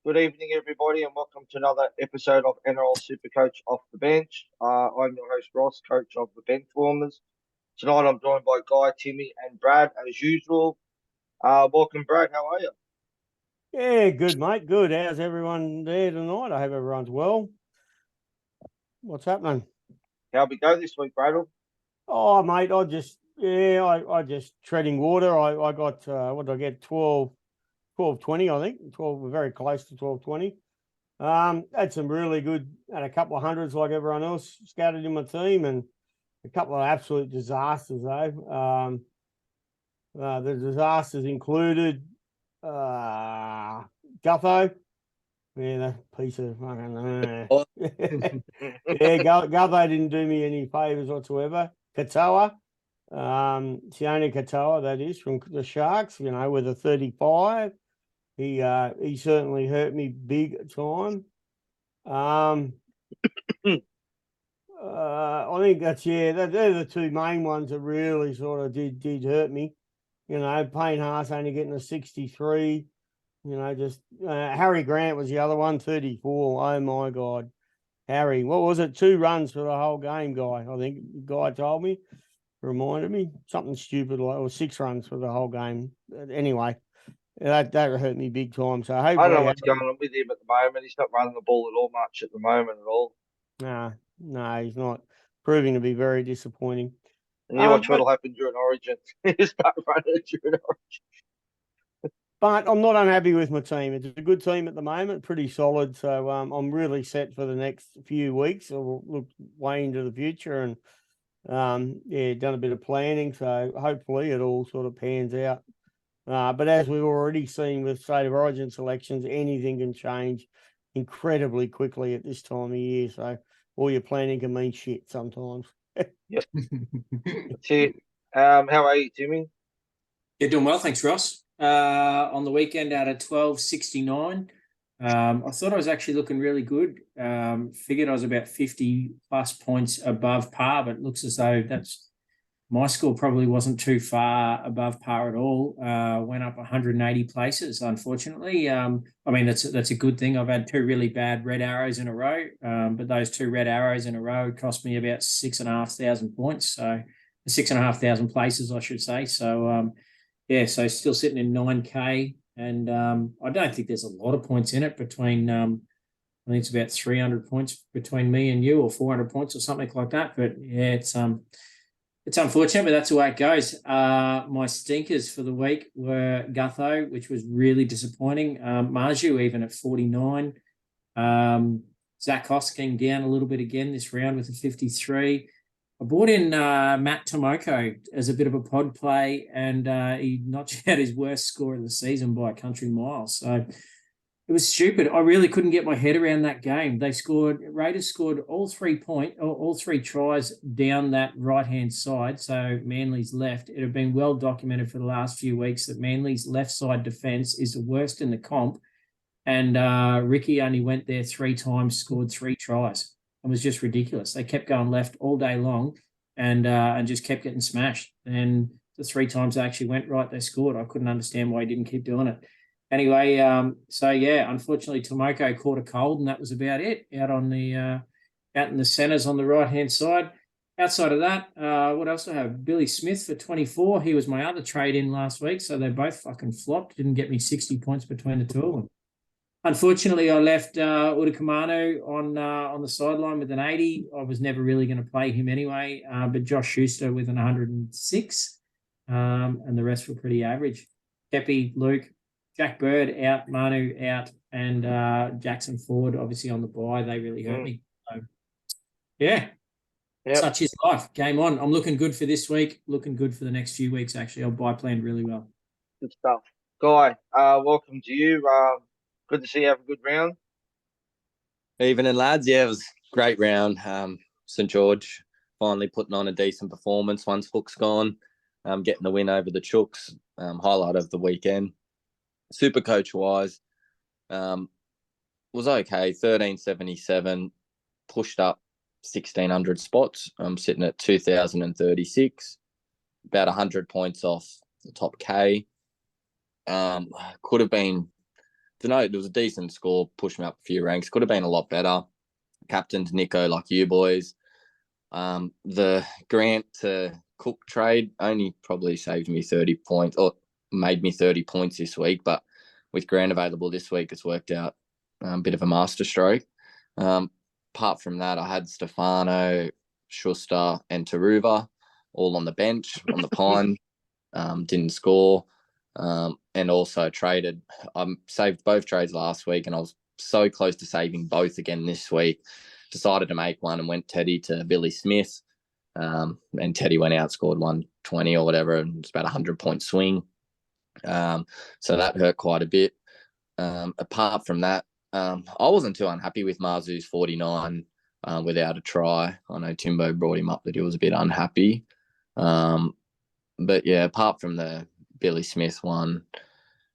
Good evening, everybody, and welcome to another episode of NRL Supercoach Off the Bench. I'm your host, Ross, coach of the Benchwarmers. Tonight I'm joined by Guy, Timmy, and Brad, as usual. Welcome, Brad. How are you? Yeah, good, mate. Good. How's everyone there tonight? I hope everyone's well. What's happening? How we go this week, Brad? Oh, mate, I just treading water. I got, what did I get? 12.20, I think. 12, we're very close to 12.20. Had some really good, had a couple of hundreds like everyone else scattered in my team, and a couple of absolute disasters, though. The disasters included Gutho. Yeah, that piece of fucking. Yeah, Gutho didn't do me any favours whatsoever. Katoa, Sione Katoa, that is, from the Sharks, with a 35. He certainly hurt me big time. I think they're the two main ones that really sort of did hurt me. Payne Haas only getting a 63. Harry Grant was the other one, 34. Oh my God. Harry, what was it? 2 runs for the whole game, Guy. I think the guy told me, reminded me, something stupid like, or 6 runs for the whole game. Anyway, that hurt me big time. So I don't know hopefully, what's going on with him at the moment. He's not running the ball at all much at the moment at all. no, he's not, proving to be very disappointing. And you watch what'll happen during Origin. He's not running during Origin. But I'm not unhappy with my team. It's a good team at the moment, pretty solid. So I'm really set for the next few weeks. I'll look way into the future and, done a bit of planning. So hopefully it all sort of pans out. But as we've already seen with State of Origin selections, anything can change incredibly quickly at this time of year. So all your planning can mean shit sometimes. Yep. That's it. How are you, Timmy? Yeah, doing well, thanks, Ross. On the weekend out of 12.69. I thought I was actually looking really good. Figured I was about 50 plus points above par, but it looks as though my score probably wasn't too far above par at all. Went up 180 places, unfortunately. That's a good thing. I've had 2 really bad red arrows in a row, but those 2 red arrows in a row cost me about 6,500 points. So 6,500 places, I should say. So, so still sitting in 9K. And I don't think there's a lot of points in it between, I think it's about 300 points between me and you, or 400 points or something like that. But yeah, it's unfortunate, but that's the way it goes. My stinkers for the week were Gutho, which was really disappointing. Marju even at 49. Zach Hosking down a little bit again this round with a 53. I brought in Matt Tomoko as a bit of a pod play, and he notched out his worst score of the season by a country mile. So it was stupid. I really couldn't get my head around that game. Raiders scored all 3 tries down that right-hand side, so Manly's left. It had been well documented for the last few weeks that Manly's left side defence is the worst in the comp, and Ricky only went there 3 times, scored 3 tries. It was just ridiculous. They kept going left all day long and just kept getting smashed. And the 3 times they actually went right, they scored. I couldn't understand why he didn't keep doing it. Anyway, unfortunately, Tomoko caught a cold, and that was about it. Out in the centres on the right-hand side. Outside of that, what else do I have? Billy Smith for 24. He was my other trade in last week, so they both fucking flopped. Didn't get me 60 points between the 2 of them. Unfortunately, I left Udakamanu on the sideline with an 80. I was never really going to play him anyway, but Josh Schuster with an 106, and the rest were pretty average. Kepi, Luke, Jack Bird out, Manu out, and Jackson Ford obviously on the bye. They really hurt me. So, such is life. Game on. I'm looking good for this week. Looking good for the next few weeks, actually. I'll buy planned really well. Good stuff. Guy, welcome to you. Good to see you have a good round. Evening, lads. Yeah, it was a great round. St. George finally putting on a decent performance once Hook's gone, getting the win over the Chooks. Highlight of the weekend. Super coach-wise, was okay. 1377, pushed up 1,600 spots. I'm sitting at 2,036, about 100 points off the top K. Could have been It was a decent score, pushed me up a few ranks. Could have been a lot better. Captained Nico like you boys. The Grant to Cook trade only probably saved me 30 points or made me 30 points this week. But with Grant available this week, it's worked out a bit of a masterstroke. Apart from that, I had Stefano, Schuster, and Taruva all on the bench on the pine. Didn't score. And also traded. I saved both trades last week, and I was so close to saving both again this week. Decided to make one and went Teddy to Billy Smith. And Teddy went out, scored 120 or whatever, and it's about a 100-point swing. So that hurt quite a bit. Apart from that, I wasn't too unhappy with Marzu's 49 without a try. I know Timbo brought him up that he was a bit unhappy. But yeah, apart from the Billy Smith one,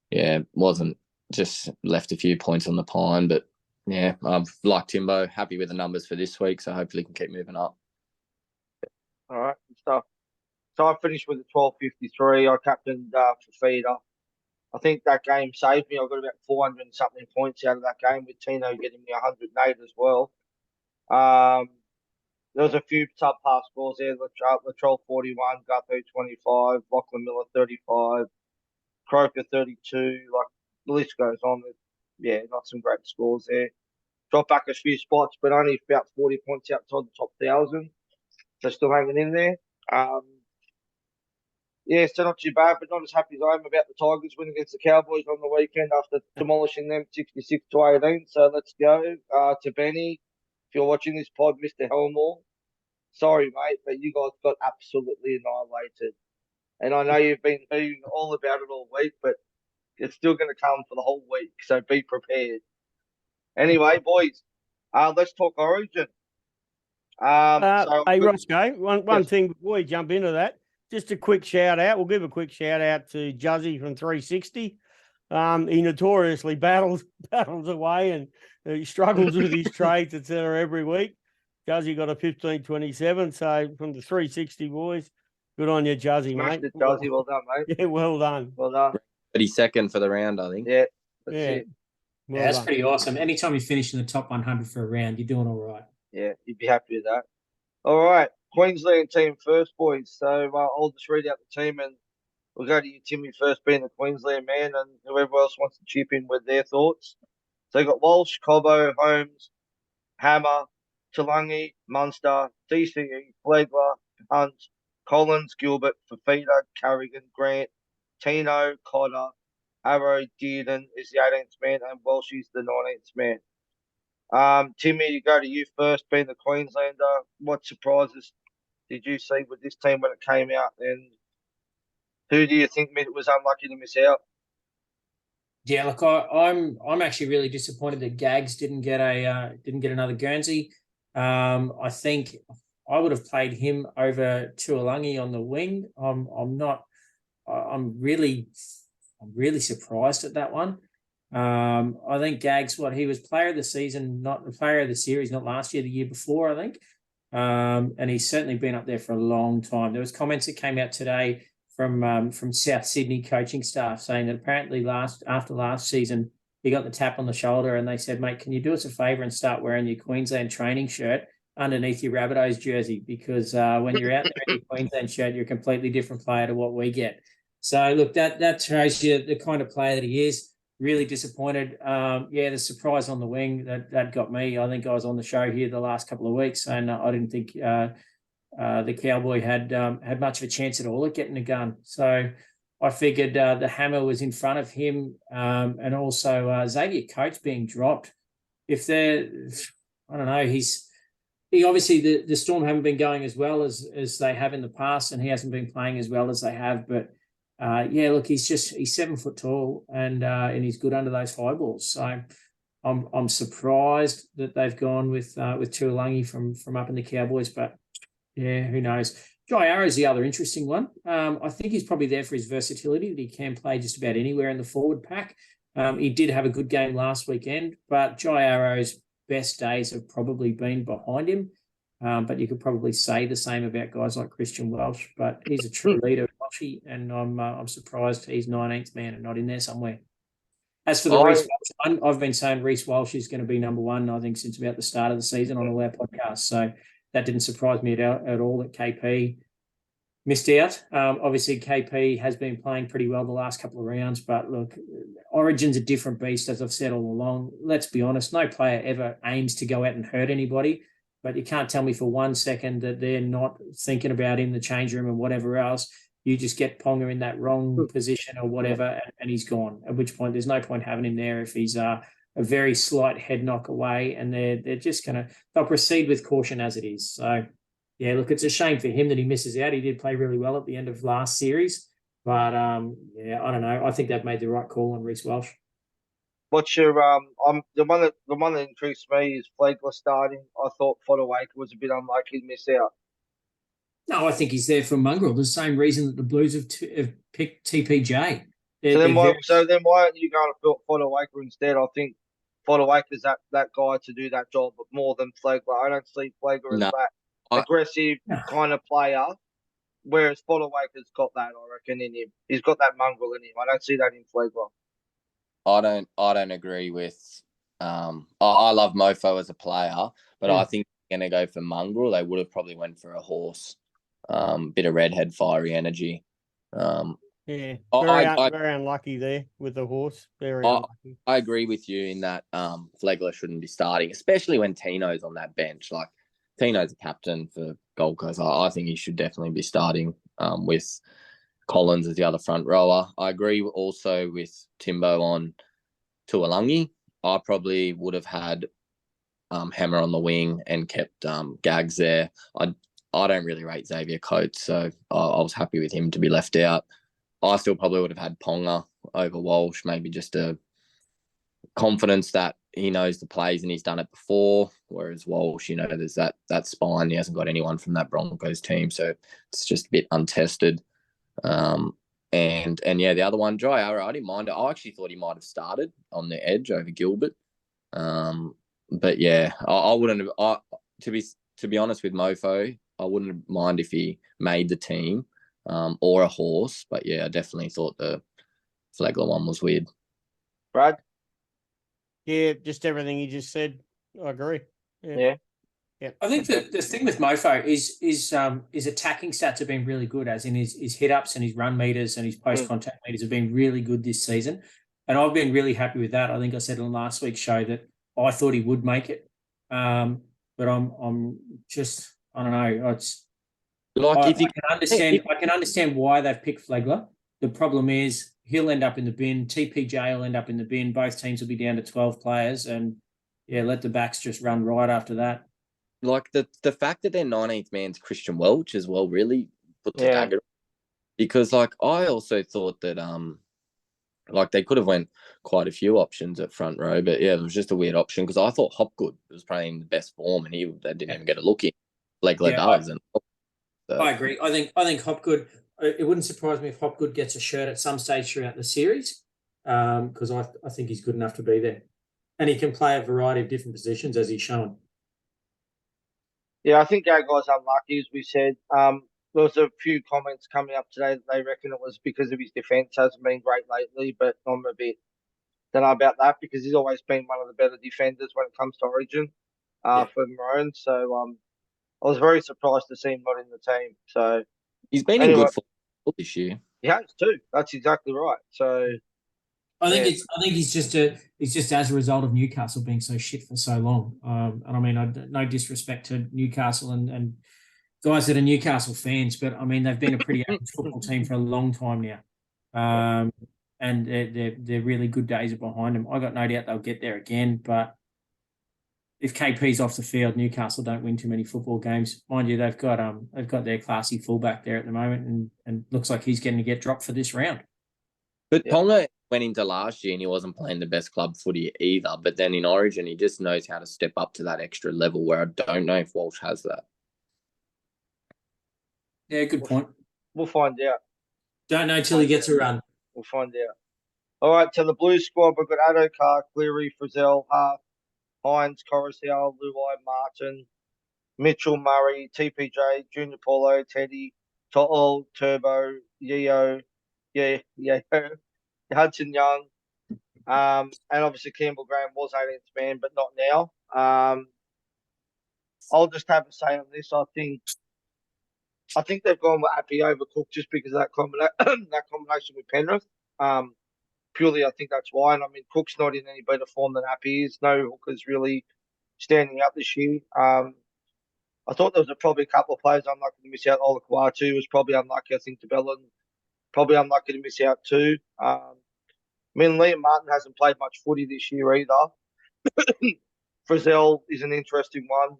yeah, wasn't, just left a few points on the pine. But yeah, I've like Timbo, happy with the numbers for this week, so hopefully can keep moving up. All right, good stuff. So I finished with a 12.53. I captained for feeder. I think that game saved me. I got about 400 and something points out of that game, with Tino getting me 108 as well. There was a few subpar scores there. Latrell 41, Gutho 25, Lachlan Miller 35, Croker 32. Like, the list goes on. Yeah, not some great scores there. Dropped back a few spots, but only about 40 points outside the top 1,000. So still hanging in there. Yeah, still not too bad, but not as happy as I am about the Tigers winning against the Cowboys on the weekend after demolishing them 66-18. So let's go to Benny. If you're watching this pod, Mr. Helmore, sorry, mate, but you guys got absolutely annihilated. And I know you've been hearing all about it all week, but it's still going to come for the whole week, so be prepared. Anyway, boys, let's talk Origin. Hey, Roscoe, one Yes. thing before we jump into that, just a quick shout out. We'll give a quick shout out to Juzzy from 360. He notoriously battles away and he struggles with his trades, etc. every week. Juzzy got a 15.27. So from the 360 boys, good on you, Juzzy, Smashed mate. it, Juzzy. Well done, mate. Yeah, well done. Well done. 32nd for the round, I think. Yeah, that's Yeah. it. Well Yeah, that's done. pretty awesome. Anytime you finish in the top 100 for a round, you're doing all right. Yeah, you'd be happy with that. All right, Queensland team first, boys. So I'll just read out the team and we'll go to you, Timmy, first, being the Queensland man, and whoever else wants to chip in with their thoughts. So you got Walsh, Cobbo, Holmes, Hammer, Talangi, Munster, DCE, Flegler, Hunt, Collins, Gilbert, Fafita, Carrigan, Grant, Tino, Cotter, Arrow, Dearden is the 18th man, and Walsh is the 19th man. Timmy, you go to you first, being the Queenslander. What surprises did you see with this team when it came out, and who do you think was unlucky to miss out? Yeah, look, I'm actually really disappointed that Gags didn't get another Guernsey. I think I would have played him over Tuolangi on the wing. I'm really surprised at that one. I think Gags, he was player of the season, not the player of the series, not last year, the year before, I think. And he's certainly been up there for a long time. There was comments that came out today from South Sydney coaching staff saying that apparently after last season, he got the tap on the shoulder and they said, mate, can you do us a favour and start wearing your Queensland training shirt underneath your Rabbitohs jersey? Because when you're out there in your Queensland shirt, you're a completely different player to what we get. So, look, that shows you the kind of player that he is. Really disappointed. The surprise on the wing, that got me. I think I was on the show here the last couple of weeks and I didn't think the Cowboy had much of a chance at all at getting a gun. So I figured the hammer was in front of him, and also Xavier Coates being dropped. I don't know, he obviously the Storm haven't been going as well as they have in the past, and he hasn't been playing as well as they have. But look, he's 7 foot tall and he's good under those high balls. So I'm surprised that they've gone with Tuolangi from up in the Cowboys, but yeah, who knows? Jai Arrow's the other interesting one. I think he's probably there for his versatility, that he can play just about anywhere in the forward pack. He did have a good game last weekend, but Jai Arrow's best days have probably been behind him. But you could probably say the same about guys like Christian Welch, but he's a true leader, Welshie, and I'm surprised he's 19th man and not in there somewhere. As for the I- Reece Walsh one, I've been saying Reece Walsh is going to be number one, I think, since about the start of the season on all our podcasts. So that didn't surprise me at all that KP missed out. Obviously, KP has been playing pretty well the last couple of rounds, but look, Origin's a different beast, as I've said all along. Let's be honest, no player ever aims to go out and hurt anybody, but you can't tell me for 1 second that they're not thinking about him in the change room and whatever else. You just get Ponga in that wrong position or whatever, and he's gone. At which point, there's no point having him there if he's a very slight head knock away, and they're just they'll proceed with caution as it is. So, yeah, look, it's a shame for him that he misses out. He did play really well at the end of last series, but yeah, I don't know. I think they've made the right call on Reece Walsh. What's your the one that intrigues me is Flegler starting. I thought Fodawaker was a bit unlucky to miss out. No, I think he's there for mongrel. The same reason that the Blues have picked TPJ. So then why aren't you going to Fodawaker instead? I think Fodawaker's that guy to do that job more than Flegler. I don't see Flegler as that aggressive kind of player, whereas Fodawaker's got that, I reckon, in him. He's got that mongrel in him. I don't see that in Flegler. I don't agree with. I love Mofo as a player, but I think they're going to go for mongrel. They would have probably went for a horse. Bit of redhead, fiery energy. Yeah, very unlucky there with the horse. Very unlucky. I agree with you in that Flegler shouldn't be starting, especially when Tino's on that bench. Like, Tino's a captain for Gold Coast. I think he should definitely be starting with Collins as the other front rower. I agree also with Timbo on Tuolangi. I probably would have had Hammer on the wing and kept Gags there. I don't really rate Xavier Coates, so I was happy with him to be left out. I still probably would have had Ponga over Walsh, maybe just a confidence that he knows the plays and he's done it before, whereas Walsh, there's that spine. He hasn't got anyone from that Broncos team, so it's just a bit untested. And yeah, the other one, Jai, I didn't mind it. I actually thought he might have started on the edge over Gilbert. But yeah, I wouldn't have. To be honest with Mofo, I wouldn't mind if he made the team or a horse. But yeah, I definitely thought the Flegler one was weird. Brad? Yeah, just everything you just said. I agree. Yeah. I think the thing with Mofo is his attacking stats have been really good, as in his hit ups and his run meters and his post contact meters have been really good this season, and I've been really happy with that. I think I said on last week's show that I thought he would make it, but I'm just, I don't know. It's like I can understand why they've picked Flegler. The problem is he'll end up in the bin. TPJ will end up in the bin. Both teams will be down to 12 players, and yeah, let the backs just run right after that. Like the fact that their 19th man's Christian Welch as well really put the dagger, because like I also thought that like they could have went quite a few options at front row, but yeah, it was just a weird option because I thought Hopgood was playing the best form and they didn't even get a look in. Flegler does, I agree. I think Hopgood. It wouldn't surprise me if Hopgood gets a shirt at some stage throughout the series, because I think he's good enough to be there, and he can play a variety of different positions as he's shown. Yeah, I think our guy's unlucky, as we said. There was a few comments coming up today that they reckon it was because of his defence hasn't been great lately, but I'm a bit don't know about that because he's always been one of the better defenders when it comes to Origin for the Maroons. So I was very surprised to see him not in the team. So he's been in good football this year. He has too. That's exactly right. So I think he's just as a result of Newcastle being so shit for so long. And I mean, no disrespect to Newcastle and guys that are Newcastle fans, but I mean they've been a pretty average football team for a long time now, and they're really good days are behind them. I got no doubt they'll get there again, but if KP's off the field, Newcastle don't win too many football games. Mind you, they've got their classy fullback there at the moment, and looks like he's going to get dropped for this round. But Ponga went into last year and he wasn't playing the best club footy either. But then in Origin, he just knows how to step up to that extra level where I don't know if Walsh has that. Yeah, good point. We'll find out. Don't know till he gets a run. We'll find out. All right, to the Blues squad, we've got Addo-Carr, Cleary, Frizzell, Hart, Hines, Coruscant, Luai, Martin, Mitchell, Murray, TPJ, Junior Paulo, Teddy, To'o, Turbo, Yeo, Hudson Young, And obviously Campbell Graham was 18th man, but not now. I'll just have a say on this. I think they've gone with Appy over Cook just because of that that combination with Penrith. Purely, I think that's why. And I mean, Cook's not in any better form than Appy is. No hookers really standing out this year. I thought there was probably a couple of players unlucky to miss out. Ola Kawatu was probably unlucky. I think DeBellin probably unlucky to miss out too. I mean, Liam Martin hasn't played much footy this year either. Frizzell is an interesting one.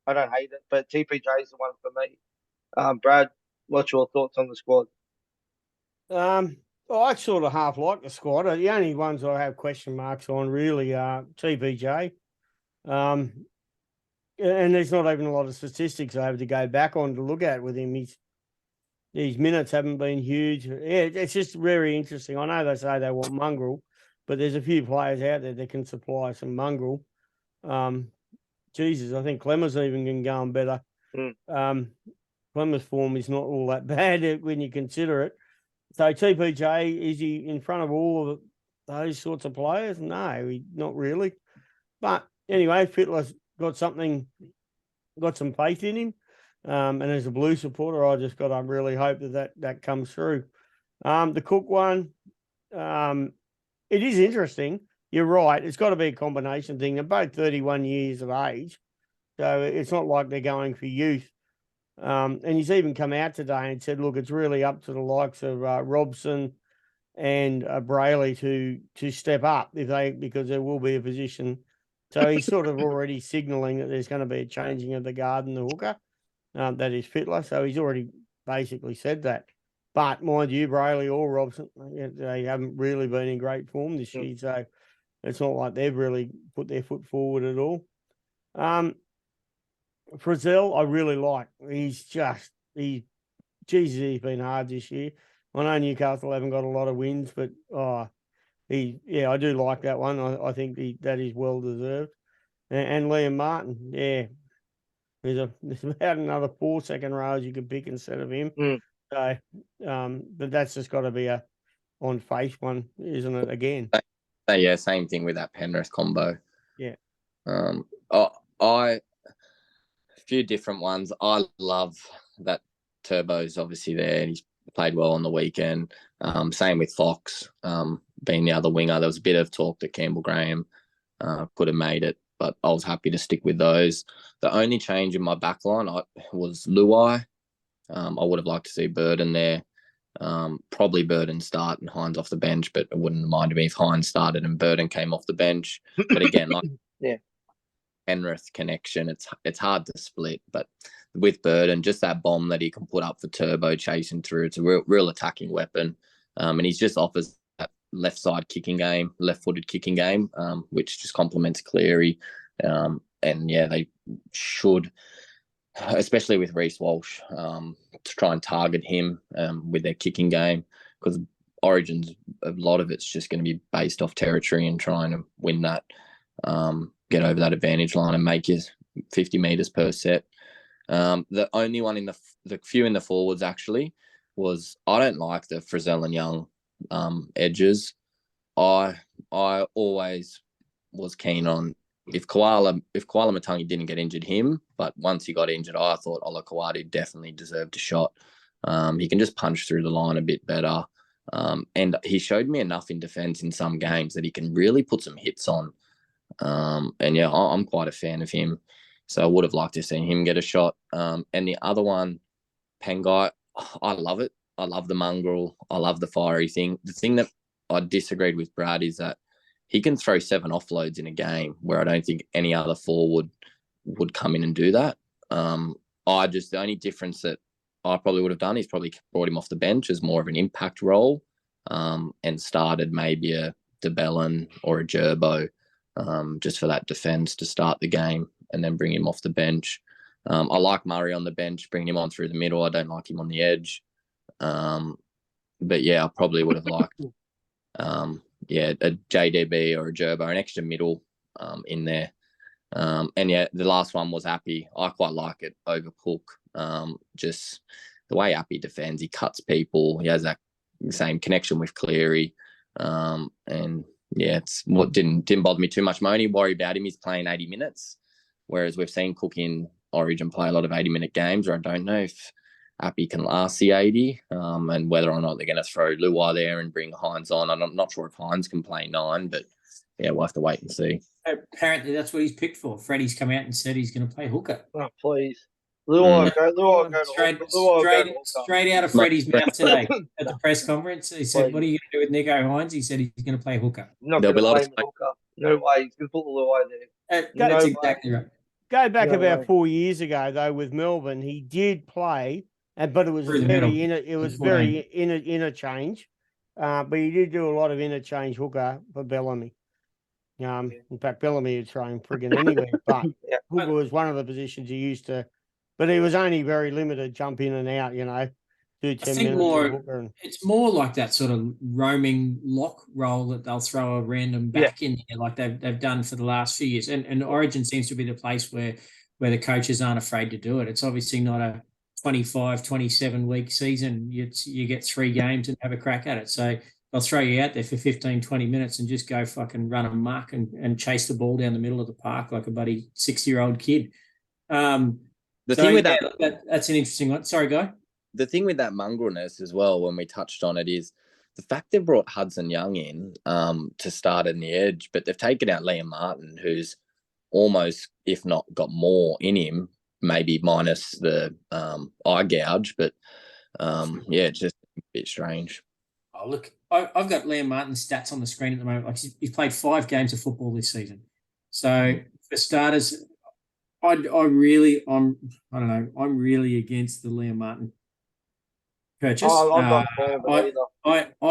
I don't hate it, but TPJ is the one for me. Brad, what's your thoughts on the squad? I sort of half like the squad. The only ones I have question marks on really are TPJ. And there's not even a lot of statistics I have to go back on to look at with him. His minutes haven't been huge. Yeah, it's just very interesting. I know they say they want mongrel, but there's a few players out there that can supply some mongrel. Jesus, I think Clemmer's even can go on better. Clemmer's form is not all that bad when you consider it. So TPJ, is he in front of all of those sorts of players? No, not really. But anyway, Fittler's got some faith in him. And as a Blue supporter, I just got to really hope that comes through. The Cook one, it is interesting. You're right. It's got to be a combination thing. They're both 31 years of age. So it's not like they're going for youth. And he's even come out today and said, look, it's really up to the likes of Robson and Brayley to step up because there will be a position. So he's sort of already signalling that there's going to be a changing of the guard and the hooker. That is Fittler. So he's already basically said that. But mind you, Brayley or Robson, they haven't really been in great form this year. So it's not like they've really put their foot forward at all. Frizzell, I really like. He's been hard this year. I know Newcastle haven't got a lot of wins, but I do like that one. I think that is well deserved. And Liam Martin, yeah. There's about another 4 second rows you could pick instead of him. So, but that's just got to be a on faith one, isn't it? Again. Yeah, same thing with that Penrith combo. Yeah. A few different ones. I love that Turbo's obviously there, and he's played well on the weekend. Same with Fox, being the other winger. There was a bit of talk that Campbell Graham could have made it, but I was happy to stick with those. The only change in my backline was Luai. I would have liked to see Burden there. Probably Burden start and Hines off the bench, but it wouldn't mind me if Hines started and Burden came off the bench. But again, like Penrith connection, it's hard to split. But with Burden, just that bomb that he can put up for Turbo chasing through, it's a real attacking weapon. And he just offers that left-footed kicking game, which just complements Cleary. And yeah, they should, especially with Reece Walsh, to try and target him with their kicking game, because Origin's, a lot of it's just going to be based off territory and trying to win that, get over that advantage line and make you 50 metres per set. The only one in the few in the forwards actually was, I don't like the Frizzell and Young edges. I always was keen on, if Koala Matangi didn't get injured, him, but once he got injured, I thought Ola Kawatu definitely deserved a shot. He can just punch through the line a bit better. And he showed me enough in defence in some games that he can really put some hits on. And yeah, I'm quite a fan of him. So I would have liked to see him get a shot. And the other one, Pangai, I love it. I love the mongrel. I love the fiery thing. The thing that I disagreed with Brad is that he can throw 7 offloads in a game, where I don't think any other forward would come in and do that. The only difference that I probably would have done is probably brought him off the bench as more of an impact role, and started maybe a DeBellin or a Gerbo, just for that defence to start the game, and then bring him off the bench. I like Murray on the bench, bringing him on through the middle. I don't like him on the edge. But yeah, I probably would have liked a JDB or a Gerbo, an extra middle in there. And yeah, the last one was Appy. I quite like it over Cook. Just the way Appy defends, he cuts people. He has that same connection with Cleary. And yeah, it's what didn't bother me too much. My only worry about him is playing 80 minutes, whereas we've seen Cook in Origin play a lot of 80-minute games, or I don't know if Appy can last the 80, and whether or not they're going to throw Luai there and bring Hines on. I'm not sure if Hines can play 9, but yeah, we'll have to wait and see. Apparently, that's what he's picked for. Freddie's come out and said he's going to play hooker. Oh, please. Luai go to Straight out of Freddie's mouth today at the press conference. He said, "What are you going to do with Nico Hines?" He said he's going to play hooker. Not going to play hooker. No way. He's going to put Luai there. That's exactly right. Go back about 4 years ago, though, with Melbourne, he did play, but it was very interchange. But he did do a lot of interchange hooker for Bellamy. In fact, Bellamy would throw him friggin' anywhere, but hooker was one of the positions he used to. But he was only very limited, jump in and out, do 10 minutes. It's more like that sort of roaming lock role that they'll throw a random back in there, like they've done for the last few years. And Origin seems to be the place where the coaches aren't afraid to do it. It's obviously not a 25, 27-week season. You get 3 games and have a crack at it. So they'll throw you out there for 15, 20 minutes and just go fucking run amok and chase the ball down the middle of the park like a buddy 6-year-old kid. Thing with that's an interesting one. Sorry, Guy. The thing with that mongrelness as well, when we touched on it, is the fact they've brought Hudson Young in to start in the edge, but they've taken out Liam Martin, who's almost, if not got more in him, maybe minus the eye gouge. But it's just a bit strange. Oh, look, I've got Liam Martin's stats on the screen at the moment. Like he's played 5 games of football this season. So for starters, I'm really against the Liam Martin purchase. I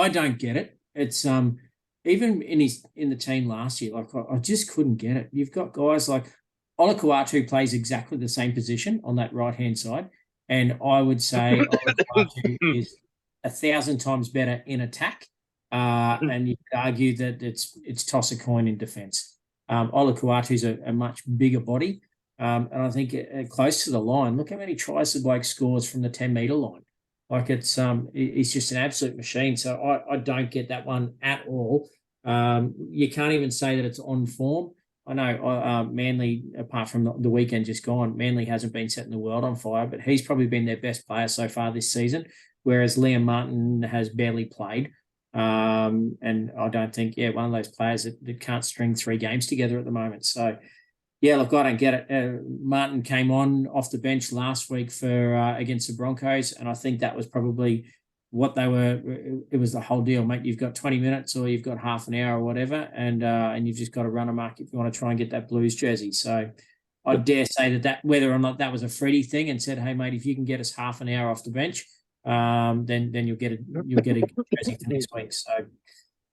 don't get it. It's even in the team last year, like I just couldn't get it. You've got guys like Olakuatu plays exactly the same position on that right-hand side, and I would say Olakuatu is 1,000 times better in attack, and you could argue that it's toss a coin in defence. Olakuatu is a much bigger body, and I think close to the line. Look how many tries the bloke scores from the 10-metre line. Like he's just an absolute machine. So I don't get that one at all. You can't even say that it's on form. I know Manly, apart from the weekend just gone, Manly hasn't been setting the world on fire, but he's probably been their best player so far this season, whereas Liam Martin has barely played. And I don't think, one of those players that can't string 3 games together at the moment. So, look, I don't get it. Martin came on off the bench last week for against the Broncos, and I think that was probably what they were. It was the whole deal, mate. You've got 20 minutes or you've got half an hour or whatever, and you've just got to run amok if you want to try and get that Blues jersey. So I dare say that whether or not that was a Freddie thing and said, hey, mate, if you can get us half an hour off the bench, then you'll get a jersey for next week. So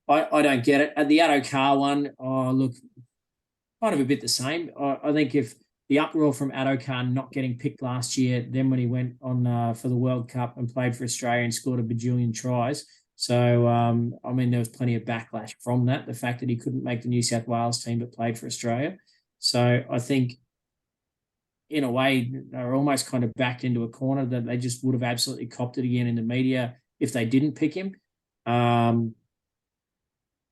I don't get it. At the Addo-Carr one, look, kind of a bit the same. I think if the uproar from Addo-Carr not getting picked last year, then when he went on for the World Cup and played for Australia and scored a bajillion tries. So, there was plenty of backlash from that, the fact that he couldn't make the New South Wales team but played for Australia. So I think, in a way, they're almost kind of backed into a corner that they just would have absolutely copped it again in the media if they didn't pick him.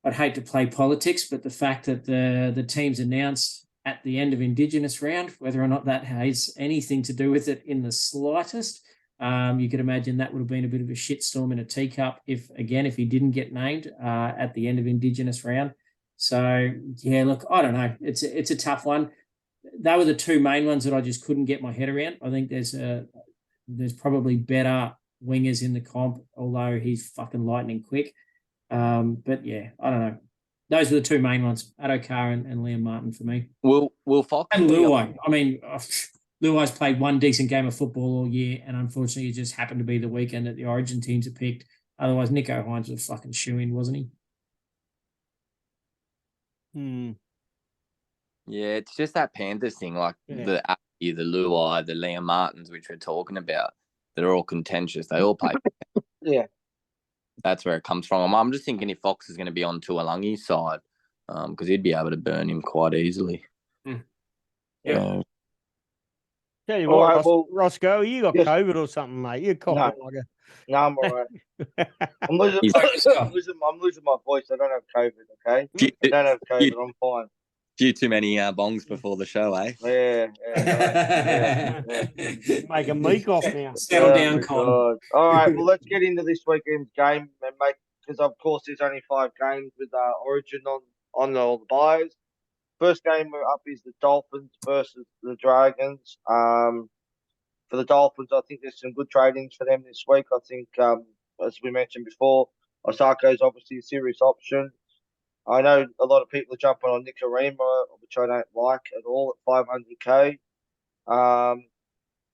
I'd hate to play politics, but the fact that the team's announced at the end of Indigenous round, whether or not that has anything to do with it in the slightest, you could imagine that would have been a bit of a shitstorm in a teacup if he didn't get named at the end of Indigenous round. So, look, I don't know. It's a tough one. They were the 2 main ones that I just couldn't get my head around. I think there's probably better wingers in the comp, although he's fucking lightning quick. But I don't know. Those were the 2 main ones, Addo-Carr and Liam Martin for me. Will Fox and Luai. Luai's played 1 decent game of football all year, and unfortunately it just happened to be the weekend that the Origin teams are picked. Otherwise, Nico Hines was a fucking shoe-in, wasn't he? Yeah, it's just that Panthers thing, like the Luai, the Liam Martins, which we're talking about, that are all contentious. They all play. That's where it comes from. I'm just thinking if Fox is going to be on Tuolangi's side, because he'd be able to burn him quite easily. Tell you what, Roscoe, you got COVID or something, mate. You're coughing like a No, I'm all right. I'm losing, He's- I'm losing my voice. I don't have COVID, okay? Few, I don't have few, COVID. I'm fine. few too many bongs before the show, eh? Yeah. Make a meek off now. Settle Oh, down, my Con. God. All right, well, let's get into this weekend's game and make, because of course there's only 5 games with Origin on all the buys. First game up is the Dolphins versus the Dragons. For the Dolphins, I think there's some good tradings for them this week. I think, as we mentioned before, Osako is obviously a serious option. I know a lot of people are jumping on Nicarima, which I don't like at all at 500k. For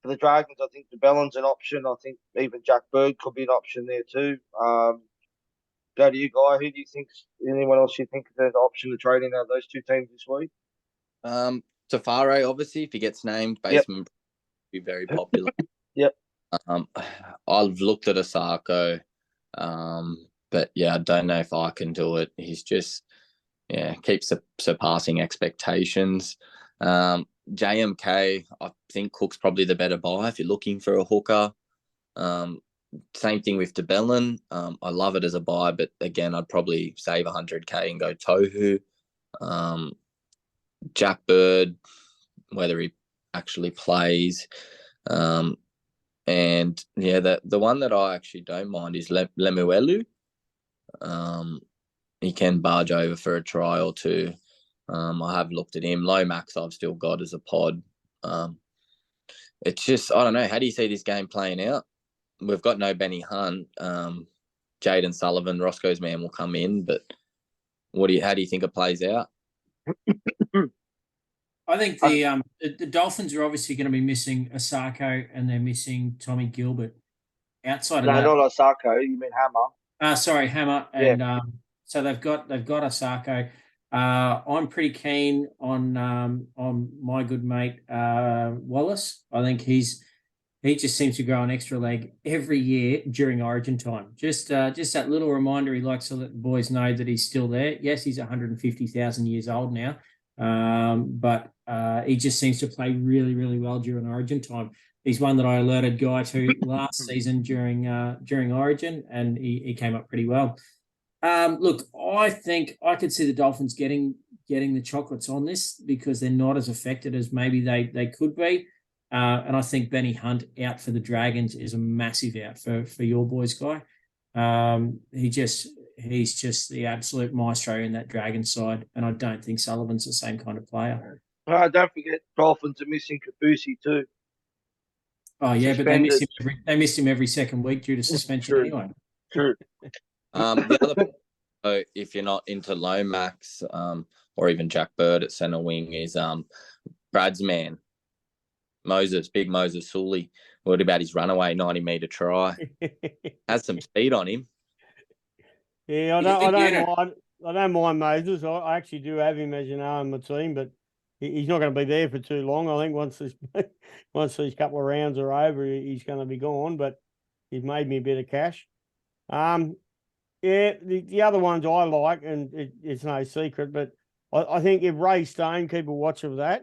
the Dragons, I think the Bellon's an option. I think even Jack Bird could be an option there too. Go to you, Guy. Who do you think? Anyone else you think is an option to trade in out of those 2 teams this week? Tafaro, obviously, if he gets named, Baseman will be very popular. Yep. I've looked at Osako, but yeah, I don't know if I can do it. He's just, keeps surpassing expectations. JMK, I think Cook's probably the better buy if you're looking for a hooker. Same thing with DeBellin. I love it as a buy, but again, I'd probably save 100k and go Tohu. Jack Bird, whether he actually plays. And yeah, the one that I actually don't mind is Lemuelu. He can barge over for a try or two. I have looked at him. Lomax I've still got as a pod. It's just, I don't know. How do you see this game playing out? We've got no Benny Hunt. Jaden Sullivan, Roscoe's man will come in, but how do you think it plays out? I think the Dolphins are obviously going to be missing Osako and they're missing Tommy Gilbert. Outside of that, not Osako. You mean Hammer? Sorry, Hammer, and so they've got Osako. I'm pretty keen on my good mate Wallace. I think he just seems to grow an extra leg every year during Origin time. Just that little reminder. He likes to let the boys know that he's still there. Yes, he's 150,000 years old now, but he just seems to play really, really well during Origin time. He's one that I alerted Guy to last season during Origin, and he came up pretty well. Look, I think I could see the Dolphins getting the chocolates on this because they're not as affected as maybe they could be. And I think Benny Hunt out for the Dragons is a massive out for your boys, Guy. He's just the absolute maestro in that Dragon side, and I don't think Sullivan's the same kind of player. Don't forget Dolphins are missing Kafusi too. Oh yeah, but they missed him every second week due to suspension anyway. True. The other, if you're not into Lomax or even Jack Bird at centre wing, is Brad's man, Big Moses Sully. What about his runaway 90-metre try? Has some speed on him. Yeah, I don't mind Moses. I actually do have him, as you know, in my team, but he's not going to be there for too long. I think once these couple of rounds are over, he's going to be gone. But he's made me a bit of cash. The other ones I like, and it's no secret, but I think if Ray Stone, keep a watch of that.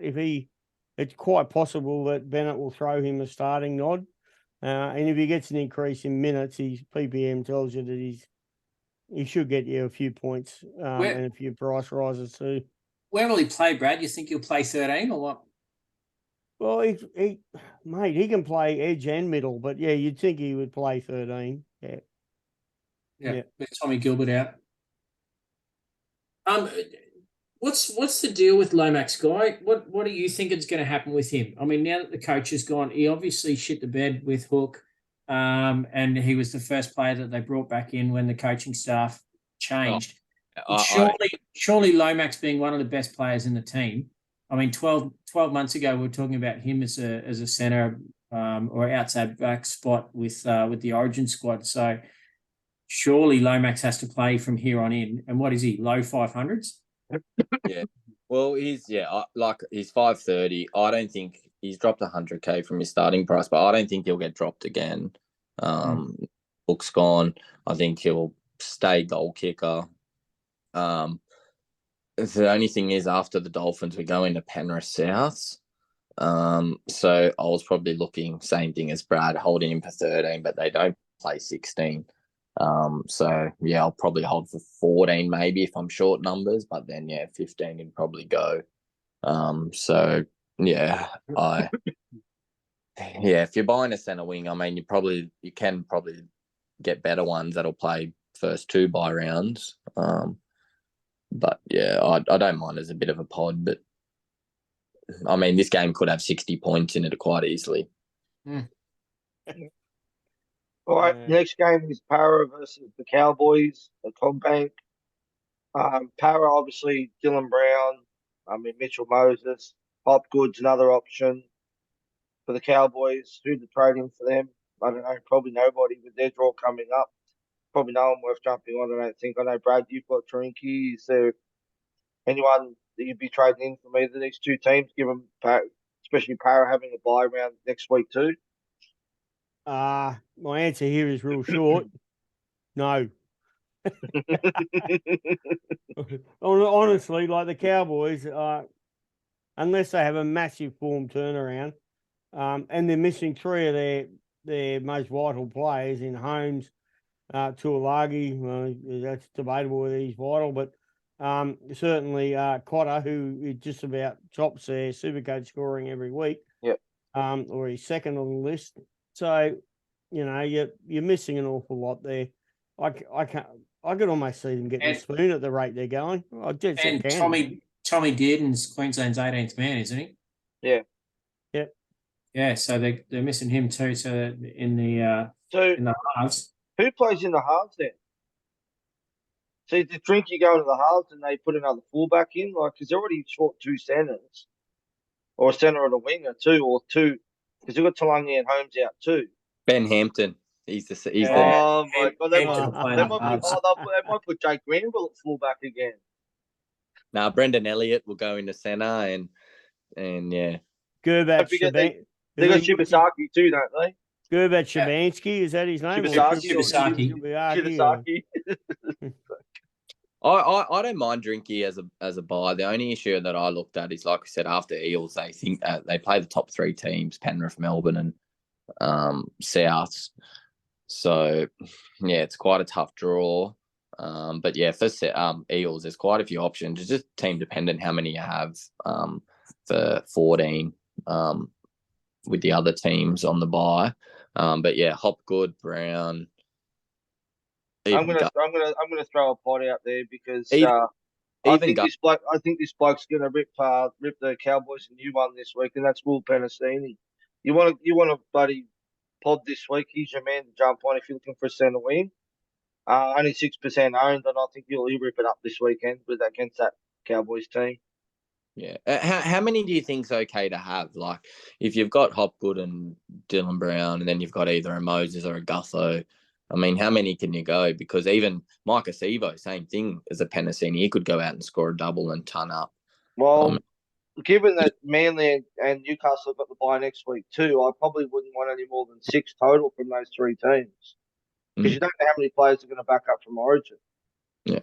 It's quite possible that Bennett will throw him a starting nod, and if he gets an increase in minutes, his PPM tells you that he should get you a few points and a few price rises too. Where will he play, Brad? You think he'll play 13 or what? Well, he can play edge and middle, but yeah, you'd think he would play 13. Yeah. With Tommy Gilbert out. What's the deal with Lomax, Guy? What do you think is going to happen with him? I mean, now that the coach has gone, he obviously shit the bed with Hook, and he was the first player that they brought back in when the coaching staff changed. Surely Lomax being one of the best players in the team. I mean, 12 months ago, we were talking about him as a centre or outside back spot with the Origin squad. So surely Lomax has to play from here on in. And what is he, low 500s? Yeah. Well, he's 530. I don't think he's dropped 100k from his starting price, but I don't think he'll get dropped again. Hook's gone. I think he'll stay goal kicker. The only thing is, after the Dolphins, we go into Penrith Souths. So I was probably looking same thing as Brad, holding him for 13, but they don't play 16. So yeah, I'll probably hold for 14 maybe if I'm short numbers, but then yeah, 15 would probably go. So yeah, if you're buying a centre wing, I mean, you can probably get better ones that'll play first 2 bye rounds. But yeah, I don't mind as a bit of a pod, but I mean, this game could have 60 points in it quite easily. All right, next game is Para versus the Cowboys at Combank. Para, obviously, Dylan Brown, Mitchell Moses, Hopgood's another option for the Cowboys. Who's the trading for them? I don't know, probably nobody with their draw coming up. Probably no one worth jumping on, I don't think. I know, Brad, you've got Trinky. Is there anyone that you'd be trading in from either of these two teams, given especially Para having a bye round next week too? My answer here is real short. No. Honestly, like the Cowboys, unless they have a massive form turnaround, and they're missing 3 of their most vital players in Holmes, Tuolagi. That's debatable whether he's vital, but certainly Cotter, who is just about tops their Supercoach scoring every week. Yep. Or he's second on the list. So, you're missing an awful lot there. I could almost see them getting a spoon at the rate they're going. And Tommy Dearden's Queensland's 18th man, isn't he? Yeah. Yep. Yeah, so they're missing him too. So in the halves. Who plays in the halves then? See, did Drinky go into the halves and they put another fullback in? Like, because they're already short 2 centres, or a centre and a winger too, because they've got Talangi and Holmes out too. Ben Hampton. He's the. Oh my God! They might put Jake Granville at fullback again. Now Brendan Elliott will go into centre and yeah. Gerbat They got Shibasaki too, don't they? Gerbat Shabansky, is that his name? Shibasaki. I don't mind Drinky as a buy. The only issue that I looked at is, like I said, after Eels, they think they play the top 3 teams: Penrith, Melbourne, and Souths. So yeah, it's quite a tough draw. But yeah, for Eels, there's quite a few options. It's just team dependent how many you have for 14 with the other teams on the bye. But yeah, Hopgood, Brown. I'm gonna throw a pot out there because I think this bloke's gonna rip the Cowboys a new one this week, and that's Will Penasini. You want a buddy pod this week? He's your man to jump on if you're looking for a centre wing. Only 6% owned, and I think he'll rip it up this weekend against that Cowboys team. Yeah. How many do you think's okay to have? Like, if you've got Hopgood and Dylan Brown, and then you've got either a Moses or a Gutho, I mean, how many can you go? Because even Mike Acevo, same thing as a Penasini, he could go out and score a double and ton up. Well, given that Manly and Newcastle have got the bye next week too, I probably wouldn't want any more than 6 total from those 3 teams. Because you don't know how many players are going to back up from Origin. Yeah.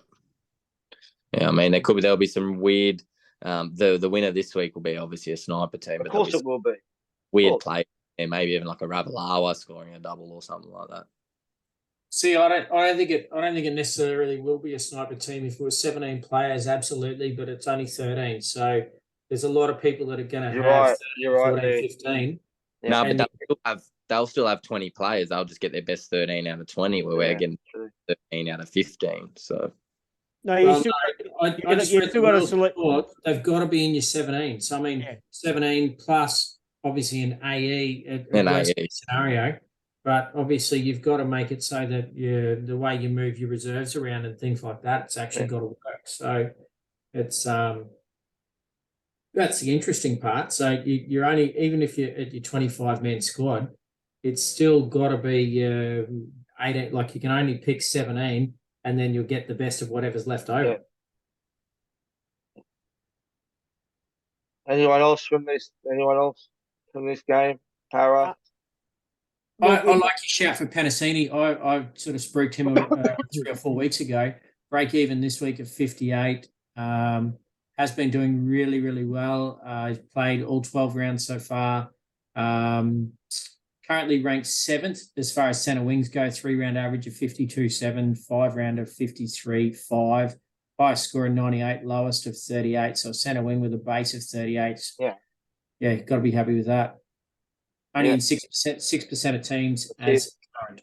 Yeah, I mean, there'll be some weird. The winner this week will be obviously a sniper team. Of course, it will be weird play, and maybe even like a Ravalawa scoring a double or something like that. See, I don't think it necessarily will be a sniper team. If it was 17 players, absolutely, but it's only 13. So there's a lot of people that are going to have 14, 15. Yeah. No, but they'll still have 20 players. They'll just get their best 13 out of 20, where we're getting 13 out of 15. So. No, you've still got to select. They've got to be in your 17. So, I mean, 17 plus obviously an AE scenario. But obviously you've got to make it so that the way you move your reserves around and things like that, it's actually got to work. So it's that's the interesting part. So you're only, even if you're at your 25-man squad, it's still got to be 18. Like, you can only pick 17, and then you'll get the best of whatever's left over. Yeah. Anyone else from this game? Para? I like your shout for Penasini. I sort of spruiked him 3 or 4 weeks ago. Break even this week at 58. Has been doing really, really well. He's played all 12 rounds so far. Can't currently ranked 7th as far as centre wings go, 3-round average of 52.7, 5-round of 53.5, highest score of 98, lowest of 38. So a centre wing with a base of 38. Yeah, got to be happy with that. Only in 6% of teams as current.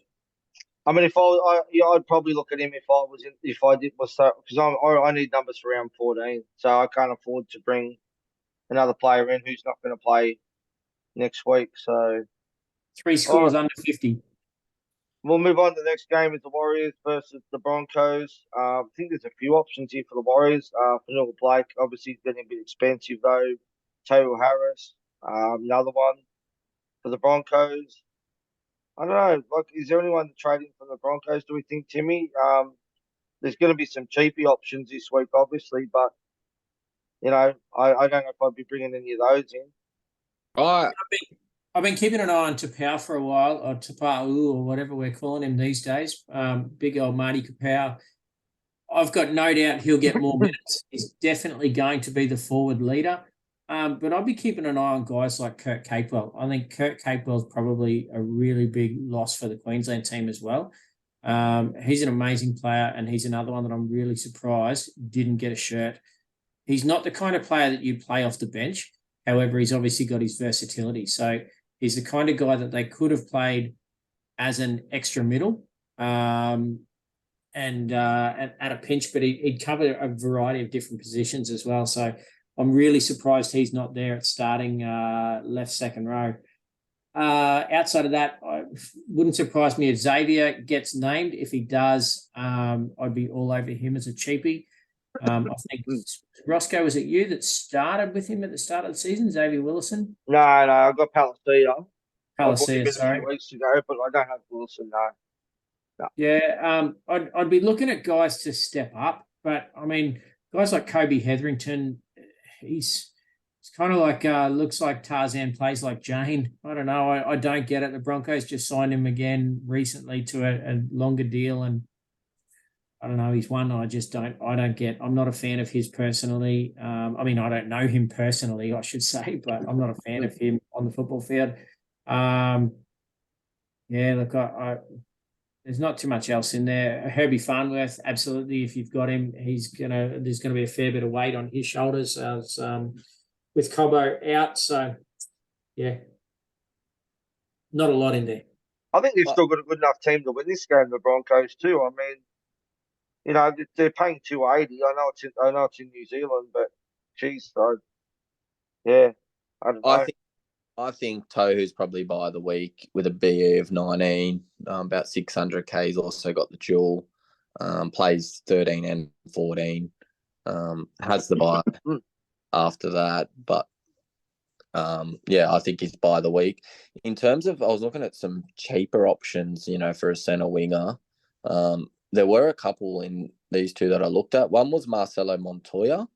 I mean, I'd probably look at him if I did was because I need numbers for round 14, so I can't afford to bring another player in who's not going to play next week. So 3 scores under 50. We'll move on to the next game is the Warriors versus the Broncos. I think there's a few options here for the Warriors. For Neil Blake, obviously he's getting a bit expensive though. Taylor Harris, another one for the Broncos. I don't know. Like, is there anyone trading from the Broncos? Do we think, Timmy? There's going to be some cheapy options this week, obviously, but I don't know if I'd be bringing any of those in. I've been keeping an eye on Tapau for a while, or Tapau, or whatever we're calling him these days. Big old Marty Tapau. I've got no doubt he'll get more minutes. He's definitely going to be the forward leader. But I'll be keeping an eye on guys like Kurt Capewell. I think Kurt Capewell is probably a really big loss for the Queensland team as well. He's an amazing player, and he's another one that I'm really surprised didn't get a shirt. He's not the kind of player that you play off the bench. However, he's obviously got his versatility. So he's the kind of guy that they could have played as an extra middle and at a pinch, but he'd cover a variety of different positions as well. So I'm really surprised he's not there at starting left second row. Outside of that, wouldn't surprise me if Xavier gets named. If he does, I'd be all over him as a cheapie. I think, Roscoe, was it you that started with him at the start of the season, Xavier Willison? No, I got Palacia. Palacia, sorry. A few weeks ago, but I don't have Willison, no. Yeah, I'd be looking at guys to step up, but I mean, guys like Kobe Hetherington, he's kind of like looks like Tarzan, plays like Jane. I don't know. I don't get it. The Broncos just signed him again recently to a longer deal, and I don't know. He's one I don't get. I'm not a fan of his personally. I mean, I don't know him personally, I should say, but I'm not a fan of him on the football field. Yeah, look, there's not too much else in there. Herbie Farnworth, absolutely. If you've got him, there's gonna be a fair bit of weight on his shoulders as with Cobbo out. So yeah, not a lot in there. I think they've still got a good enough team to win this game, the Broncos too. I mean, they're paying $280. I know it's in New Zealand, but geez, yeah, I don't know. I think Tohu's probably by the week with a BE of 19, about 600K. He's also got the dual, plays 13 and 14, has the bye after that. But, yeah, I think he's by the week. In terms of, I was looking at some cheaper options, for a centre winger. There were a couple in these two that I looked at. One was Marcelo Montoya.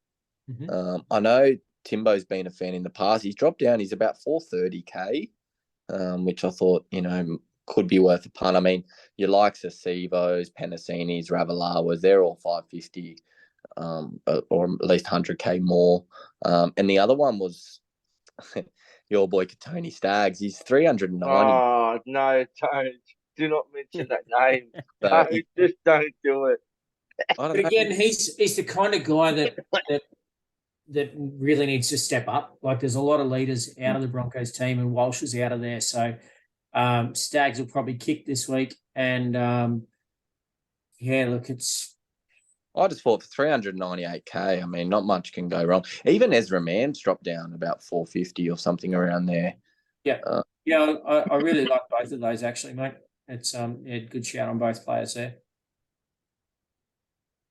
Mm-hmm. I know Timbo's been a fan in the past. He's dropped down. He's about 430K, which I thought, could be worth a punt. I mean, your likes of Sivos, Penasini's, Ravalawas, they're all 550 or at least 100K more. And the other one was your boy Katoni Staggs. He's 390. Oh, no, don't. Do not mention that name. No, just don't do it. But again, he's the kind of guy that really needs to step up. Like, there's a lot of leaders out of the Broncos team, and Walsh is out of there. So Staggs will probably kick this week. And, yeah, look, I just thought for 398K, I mean, not much can go wrong. Even Ezra Mann's dropped down about 450 or something around there. Yeah. I really like both of those, actually, mate. It's good shout on both players there.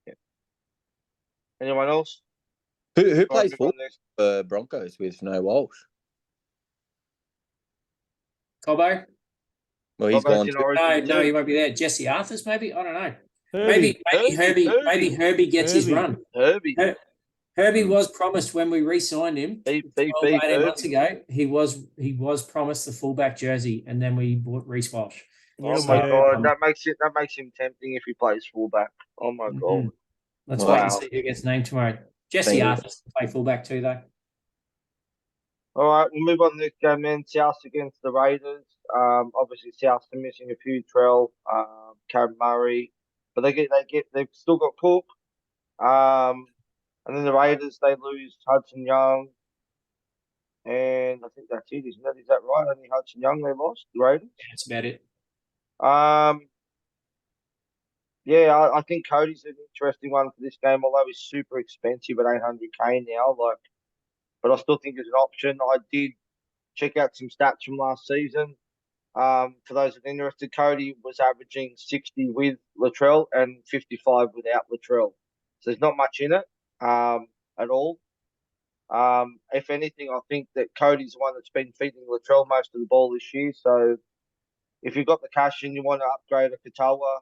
Yeah. Anyone else? Who plays for Broncos with no Walsh? Cobbo? Well, he's gone. No, he won't be there. Jesse Arthurs, maybe? I don't know. Maybe Herbie gets his run. Herbie was promised when we re-signed him 18 months ago. He was promised the fullback jersey, and then we bought Reece Walsh. Oh my God, that makes him tempting if he plays fullback. Oh my God. Let's wait and see who gets named tomorrow. Jesse Arthurs can play fullback too, though. All right, we'll move on to this game then. South against the Raiders. Obviously South's missing a few, Trell, Karen Murray, but they've still got Cook. And then the Raiders, they lose Hudson Young, and I think that's it, isn't it? Is that right? Only Hudson Young they lost, the Raiders. That's about it. Yeah, I think Cody's an interesting one for this game, although he's super expensive at 800k now. But I still think it's an option. I did check out some stats from last season. For those that are interested, Cody was averaging 60 with Latrell and 55 without Latrell. So there's not much in it at all. If anything, I think that Cody's the one that's been feeding Latrell most of the ball this year. So if you've got the cash and you want to upgrade a Katoa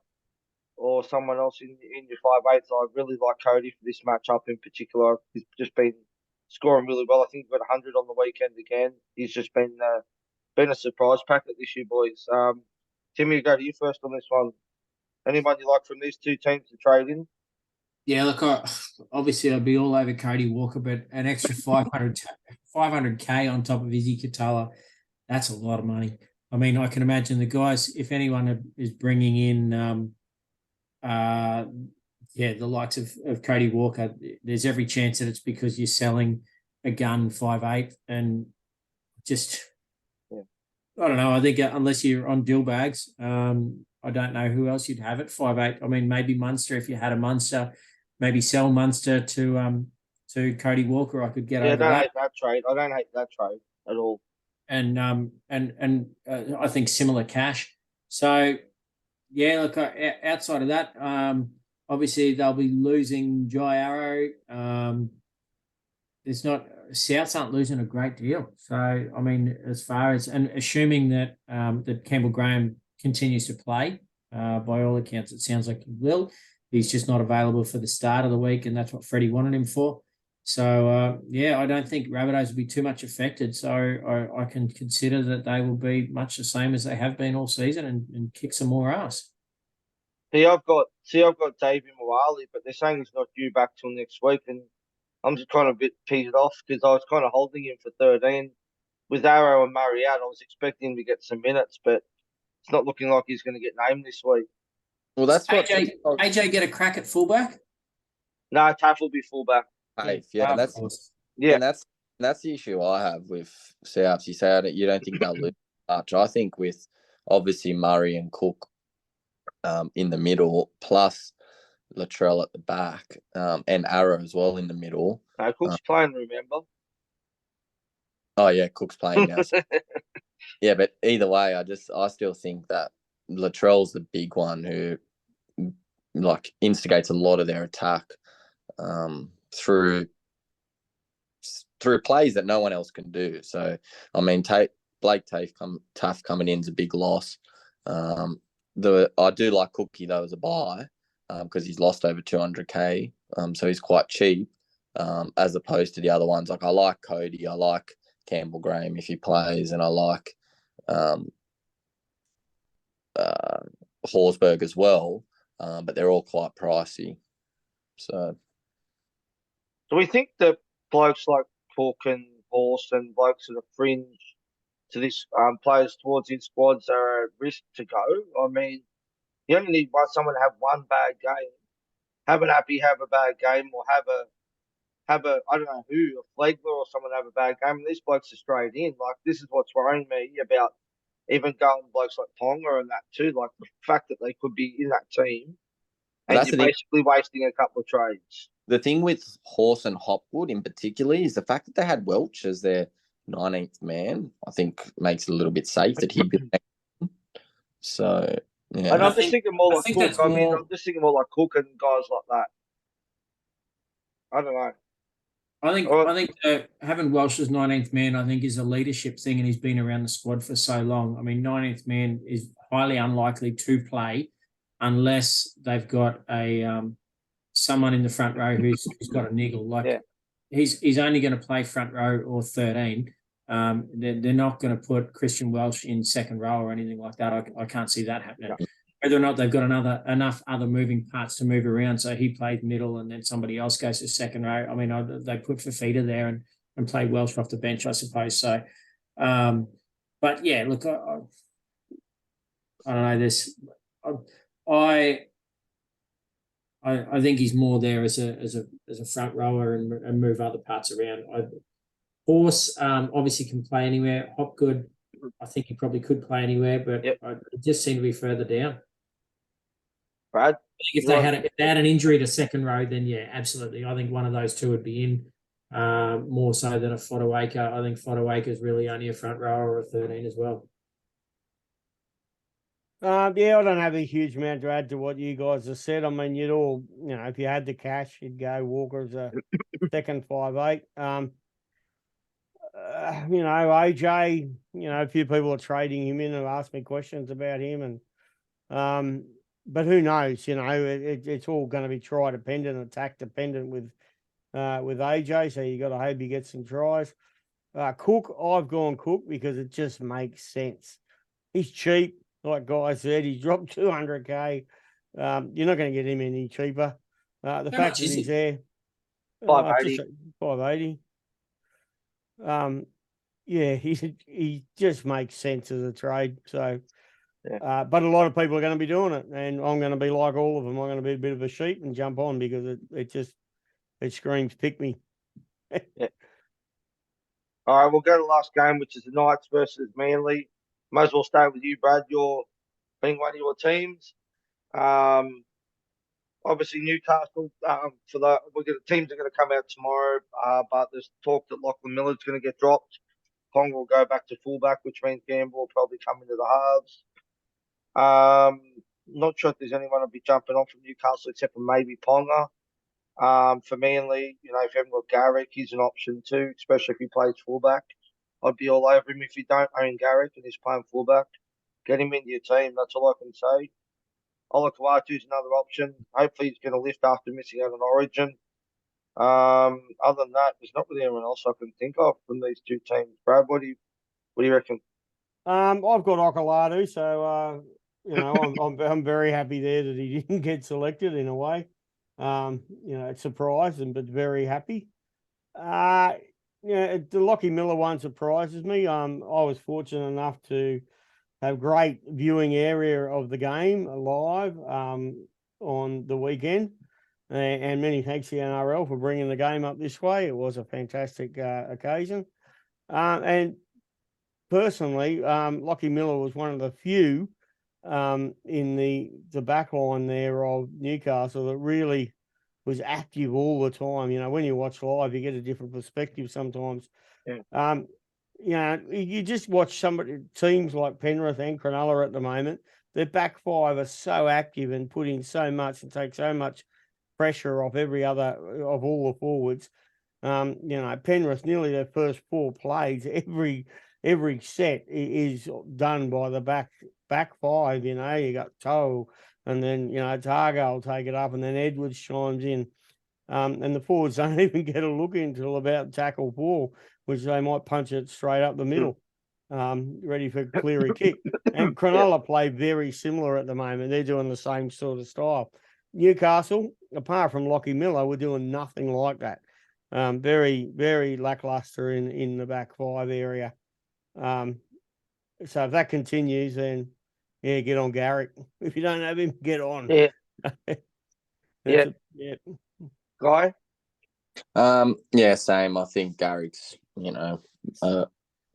or someone else in your 5'8", I really like Cody for this matchup in particular. He's just been scoring really well. I think he got 100 on the weekend again. He's just been a surprise packet this year, boys. Timmy, go to you first on this one. Anyone you like from these two teams to trade in? Yeah, look, obviously I'd be all over Cody Walker, but an extra 500k on top of Izzy Katoa, that's a lot of money. I mean, I can imagine the guys, if anyone is bringing in, the likes of Cody Walker, there's every chance that it's because you're selling a gun 5'8", and just, I don't know. I think unless you're on deal bags, I don't know who else you'd have at 5'8". I mean, maybe Munster, if you had a Munster, maybe sell Munster to Cody Walker. I could get over that. I don't hate that trade. I don't hate that trade at all. And I think similar cash. So yeah, look, outside of that, obviously they'll be losing Jai Arrow. Souths aren't losing a great deal. So I mean, as far as, and assuming that that Campbell Graham continues to play, by all accounts, it sounds like he will. He's just not available for the start of the week, and that's what Freddie wanted him for. So, I don't think Rabbitohs will be too much affected. So I can consider that they will be much the same as they have been all season and kick some more ass. I've got David Moali, but they're saying he's not due back till next week, and I'm just kind of a bit peeved off because I was kind of holding him for 13. With Arrow and Murray out, I was expecting him to get some minutes, but it's not looking like he's going to get named this week. Well, that's what AJ get a crack at fullback? No, Taff will be fullback. That's the issue I have with Souths. You say you don't think they'll lose much. I think with obviously Murray and Cook in the middle, plus Latrell at the back, and Arrow as well in the middle. No, Cook's playing, remember? Oh yeah, Cook's playing now. Yeah, but either way, I still think that Latrell's the big one who like instigates a lot of their attack through plays that no one else can do. So I mean, Blake Taff coming in is a big loss. I do like Cookie though as a buy because he's lost over 200k, so he's quite cheap as opposed to the other ones. Like I like Cody, I like Campbell Graham if he plays, and I like Horsburgh as well, but they're all quite pricey. So do we think that blokes like Cook and Horse and blokes that are fringe to this players towards his squads are at risk to go? I mean, you only need someone to have one bad game, have a bad game, or have a I don't know who, a Flegler or someone have a bad game, and these blokes are straight in. Like, this is what's worrying me about even going blokes like Ponga and that too. Like, the fact that they could be in that team and you're basically wasting a couple of trades. The thing with Horse and Hopwood in particular is the fact that they had Welch as their 19th man, I think makes it a little bit safe that he'd be so, yeah. And I'm just thinking more like Cook. I'm just thinking more like Cook and guys like that. I don't know. I think having Welsh as 19th man, I think, is a leadership thing, and he's been around the squad for so long. I mean, 19th man is highly unlikely to play unless they've got a someone in the front row who's got a niggle. Like he's only going to play front row or 13. They're not going to put Christian Welsh in second row or anything like that. I can't see that happening. Yeah. Whether or not they've got enough other moving parts to move around, so he played middle and then somebody else goes to second row. I mean, they put Fafita there and play Welsh off the bench, I suppose. So, but yeah, look, I don't know. I think he's more there as a front rower and move other parts around. Horse obviously can play anywhere. Hopgood, I think he probably could play anywhere, but Yep. it just seemed to be further down. Brad? If they had an injury to second row, then yeah, absolutely. I think one of those two would be in more so than a Fodawaker. I think Fodawaker is really only a front rower or a 13 as well. Yeah, I don't have a huge amount to add to what you guys have said. I mean, you'd all, if you had the cash, you'd go Walker as a second 5'8". AJ, a few people are trading him in and asked me questions about him, and but who knows? It's all going to be try dependent, attack dependent with AJ. So you got to hope he gets some tries. Cook, I've gone Cook because it just makes sense. He's cheap, like Guy said. He dropped 200K. You're not going to get him any cheaper. The fact that he's there, 580. 580. Yeah, he just makes sense as a trade. So, Yeah. but a lot of people are going to be doing it, and I'm going to be like all of them. I'm going to be a bit of a sheep and jump on because it screams pick me. Yeah. All right, we'll go to the last game, which is the Knights versus Manly. Might as well start with you, Brad. You're being one of your teams. Obviously, Newcastle. Teams are going to come out tomorrow, but there's talk that Lachlan Miller's going to get dropped. Ponga will go back to fullback, which means Gamble will probably come into the halves. Not sure if there's anyone will be jumping on from Newcastle except for maybe Ponga. For Manly, if you haven't got Garrick, he's an option too, especially if he plays fullback. I'd be all over him if you don't own Garrick and he's playing fullback. Get him into your team. That's all I can say. Olakau'atu's another option. Hopefully he's going to lift after missing out on Origin. Other than that, there's not really anyone else I can think of from these two teams. Brad, what do you reckon? I've got Okolatu, so I'm very happy there that he didn't get selected in a way. Surprised but very happy. The Lockie Miller one surprises me. I was fortunate enough to have great viewing area of the game live on the weekend, and many thanks to the NRL for bringing the game up this way. It was a fantastic occasion, and personally, Lockie Miller was one of the few in the back line there of Newcastle that really was active all the time. When you watch live, you get a different perspective sometimes. Yeah. You just watch teams like Penrith and Cronulla at the moment. Their back five are so active and put in so much and take so much pressure off of all the forwards. Penrith, nearly their first four plays, every set is done by the back five. You got Toe, and then Targa will take it up, and then Edwards chimes in. And the forwards don't even get a look until about tackle 4, which they might punch it straight up the middle, ready for Cleary kick. And Cronulla play very similar at the moment. They're doing the same sort of style. Newcastle, apart from Lockie Miller, we're doing nothing like that. Very, very lackluster in the back five area. So if that continues, then get on Garrick. If you don't have him, get on. Yeah. Yeah. Guy? Same. I think Garrick's, a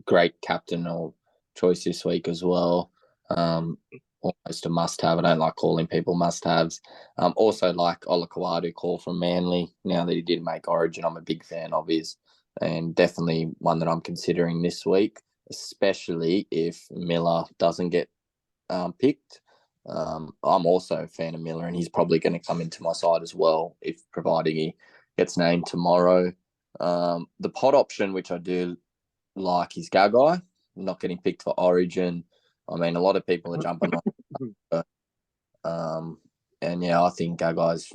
great captain or choice this week as well. Almost a must-have. I don't like calling people must-haves. Also like Olakau'atu call from Manly. Now that he did make Origin, I'm a big fan of his, and definitely one that I'm considering this week, especially if Miller doesn't get picked. I'm also a fan of Miller, and he's probably going to come into my side as well, if providing he gets named tomorrow. The pod option, which I do like, is Gagai, not getting picked for Origin. I mean, a lot of people are jumping on. I think Gagai's,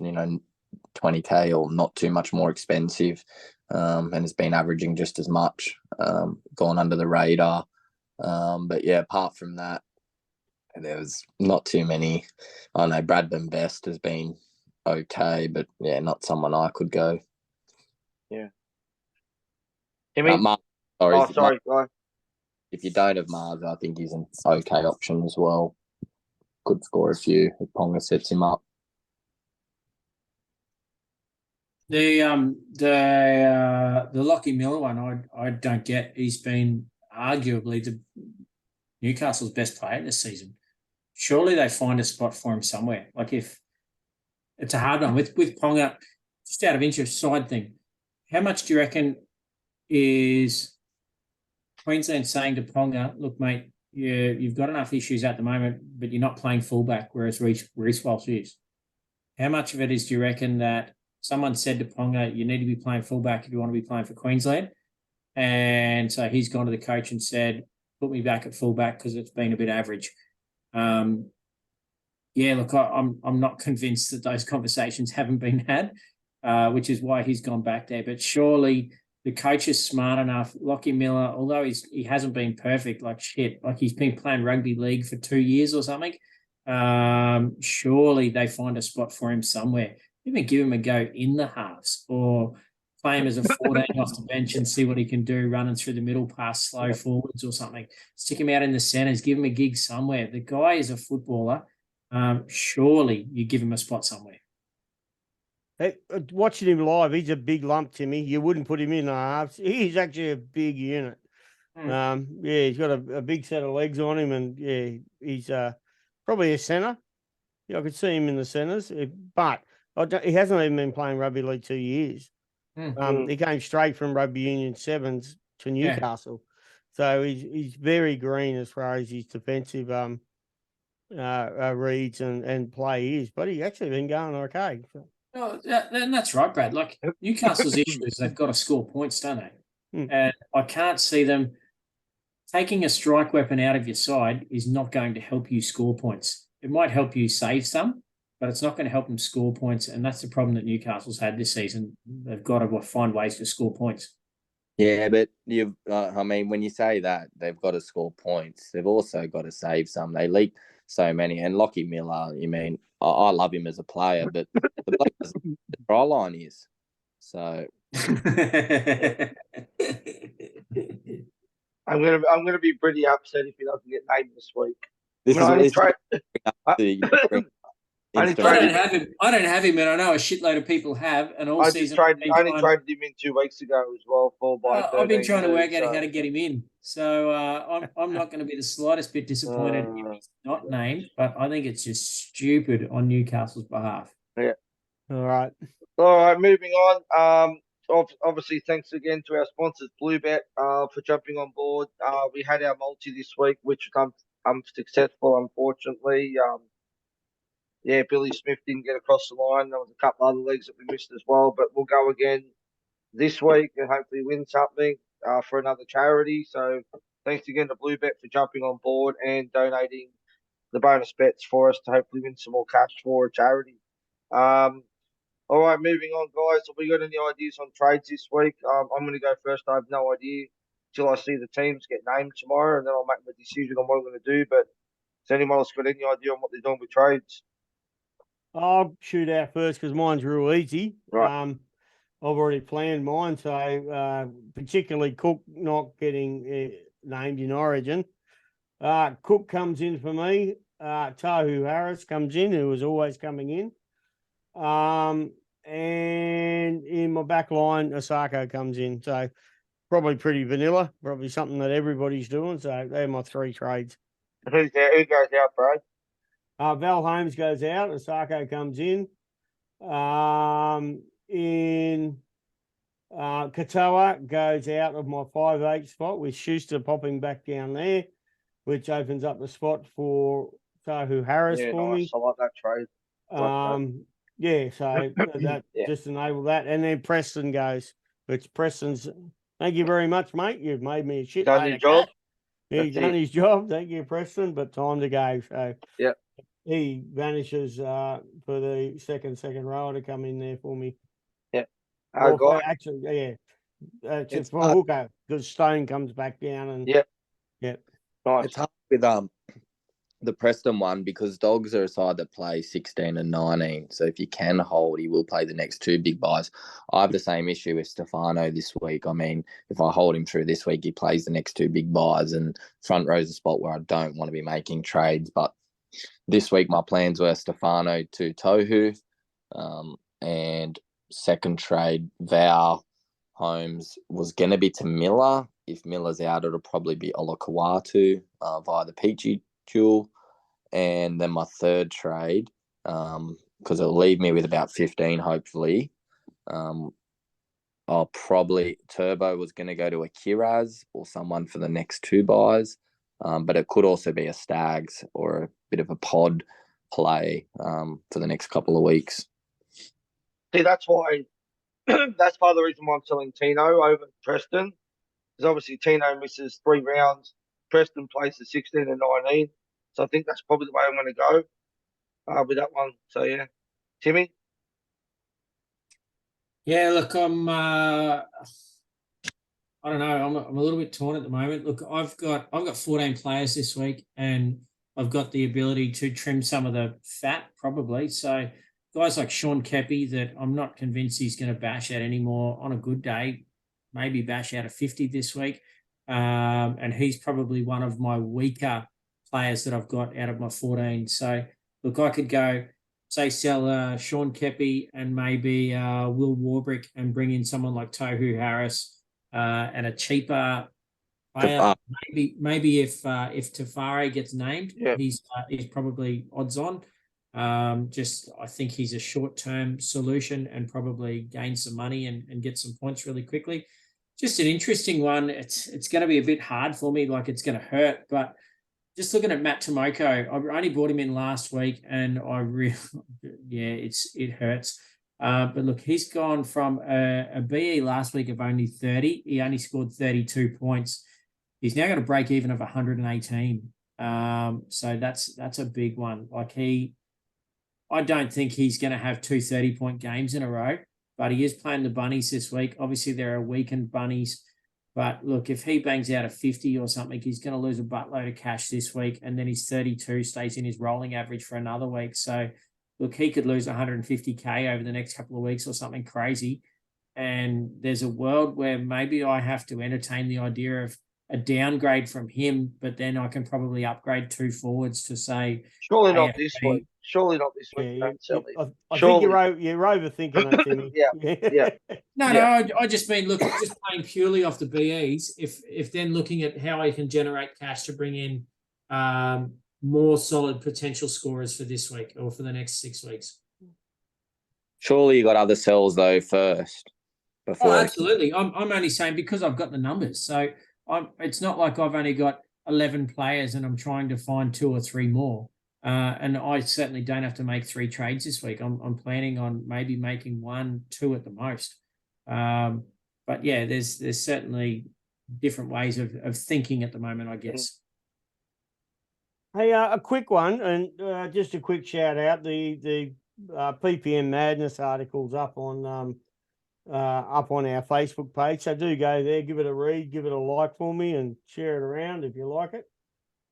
20K or not too much more expensive, and has been averaging just as much, gone under the radar. Apart from that, there was not too many. I know Bradburn Best has been okay, but not someone I could go. Yeah. Timmy? Guy. Guy. If you don't have Mars, I think he's an okay option as well. could score a few if Ponga sets him up. The Lockie Miller one, I don't get. He's been arguably the Newcastle's best player this season. Surely they find a spot for him somewhere. Like if it's a hard one with Ponga, just out of interest, side thing. How much do you reckon is Queensland saying to Ponga, look, mate, you've got enough issues at the moment, but you're not playing fullback, whereas Reece Walsh is. How much of it is, do you reckon, that someone said to Ponga, you need to be playing fullback if you want to be playing for Queensland? And so he's gone to the coach and said, put me back at fullback because it's been a bit average. Yeah, look, I'm not convinced that those conversations haven't been had, which is why he's gone back there. But surely the coach is smart enough. Lockie Miller, although he hasn't been perfect, like he's been playing rugby league for 2 years or something. Surely they find a spot for him somewhere. Even give him a go in the halves or play him as a 14 off the bench and see what he can do running through the middle past slow forwards or something. Stick him out in the centres, give him a gig somewhere. The guy is a footballer. Surely you give him a spot somewhere. Hey, watching him live, he's a big lump, Timmy. You wouldn't put him in the halves. He's actually a big unit. Yeah, he's got a big set of legs on him, and yeah, he's probably a centre. Yeah, I could see him in the centres, but he hasn't even been playing rugby league 2 years. He came straight from rugby union sevens to Newcastle, so he's very green as far as his defensive reads and play is. But he's actually been going okay. So. Oh, and that's right, Brad. Like Newcastle's issue is they've got to score points, don't they? And I can't see them taking a strike weapon out of your side is not going to help you score points. It might help you save some, but it's not going to help them score points. And that's the problem that Newcastle's had this season. They've got to find ways to score points. Yeah, but I mean, when you say that, they've got to score points. They've also got to save some. They leak so many. And Lockie Miller, I mean, I love him as a player, but the bloke doesn't know what the try line is. So I'm gonna be pretty upset if he doesn't get named this week. I don't have him, and I know a shitload of people have. And all season, I only traded him in 2 weeks ago as well. I've been trying to work out how to get him in, so I'm not going to be the slightest bit disappointed if he's not named. But I think it's just stupid on Newcastle's behalf. Yeah. All right. Moving on. Obviously, thanks again to our sponsors, Bluebet, for jumping on board. We had our multi this week, which was unsuccessful, unfortunately. Billy Smith didn't get across the line. There was a couple other legs that we missed as well, but we'll go again this week and hopefully win something for another charity. So thanks again to Bluebet for jumping on board and donating the bonus bets for us to hopefully win some more cash for a charity. All right, moving on, guys. Have we got any ideas on trades this week? I'm going to go first. I have no idea till I see the teams get named tomorrow, and then I'll make my decision on what I'm going to do. But has anyone else got any idea on what they're doing with trades? I'll shoot out first because mine's real easy. Right. I've already planned mine, so particularly Cook not getting named in Origin. Cook comes in for me. Tahu Harris comes in, who was always coming in. And in my back line, Osako comes in. So probably pretty vanilla, probably something that everybody's doing. So they're my 3 trades. Who goes out, Brad? Val Holmes goes out. Osako comes in. Katoa goes out of my 5'8" spot with Schuster popping back down there, which opens up the spot for Tahu Harris for me. I like that trade. So that just enable that. And then Preston goes, which Preston's, thank you very much, mate. You've made me a shit. Done your job. He's done his job. Thank you, Preston, but time to go. So yeah. He vanishes for the second row to come in there for me. Yeah. Actually, it's for hooker because Stone comes back down and Nice. It's hard with the Preston one because Dogs are a side that play 16 and 19. So if you can hold, he will play the next 2 big buys. I have the same issue with Stefano this week. I mean, if I hold him through this week, he plays the next 2 big buys, and front row's a spot where I don't want to be making trades. But this week my plans were Stefano to Tohu, and second trade Val Holmes was going to be to Miller. If Miller's out, it'll probably be Olakawatu via the Peachy duel. And then my third trade, because it'll leave me with about 15, hopefully. I'll probably Turbo was going to go to a Kiraz or someone for the next 2 buys, but it could also be a Stags or a bit of a pod play for the next couple of weeks. See, that's why. That's part of the reason why I'm selling Tino over Preston, because obviously Tino misses 3 rounds. Preston plays the 16 and 19, so I think that's probably the way I'm going to go with that one. So yeah, Timmy. Yeah, look, I don't know. I'm a little bit torn at the moment. Look, I've got 14 players this week, and I've got the ability to trim some of the fat probably. So guys like Sean Kepi, that I'm not convinced he's going to bash out anymore on a good day, maybe bash out a 50 this week, and he's probably one of my weaker players that I've got out of my 14. So look, I could go, say, sell Sean Kepi and maybe Will Warbrick and bring in someone like Tohu Harris and a cheaper player. Maybe if Tafare gets named, he's probably odds on. Just I think he's a short-term solution and probably gain some money and get some points really quickly. Just an interesting one. It's going to be a bit hard for me, like it's going to hurt, but just looking at Matt Tomoko, I only bought him in last week, and it hurts. But look, he's gone from a BE last week of only 30. He only scored 32 points. He's now got a break even of 118. So that's a big one. Like I don't think he's going to have 2 30-point games in a row, but he is playing the Bunnies this week. Obviously, there are weakened Bunnies. But look, if he bangs out a 50 or something, he's going to lose a buttload of cash this week. And then his 32 stays in his rolling average for another week. So look, he could lose 150K over the next couple of weeks or something crazy. And there's a world where maybe I have to entertain the idea of a downgrade from him, but then I can probably upgrade 2 forwards to say, surely not this week. Surely not this week. Yeah, I surely. think you're overthinking it, Timmy. Yeah. No, I just mean, look, just playing purely off the BEs. If then looking at how I can generate cash to bring in more solid potential scorers for this week or for the next 6 weeks. Surely you got other sells though first. Before absolutely. I'm only saying because I've got the numbers. So it's not like I've only got 11 players and I'm trying to find 2 or 3 more. And I certainly don't have to make 3 trades this week. I'm planning on maybe making 1, 2 at the most. But yeah, there's certainly different ways of thinking at the moment, I guess. Hey, a quick one, and just a quick shout out. The PPM Madness article's up on our Facebook page. So do go there, give it a read, give it a like for me, and share it around if you like it.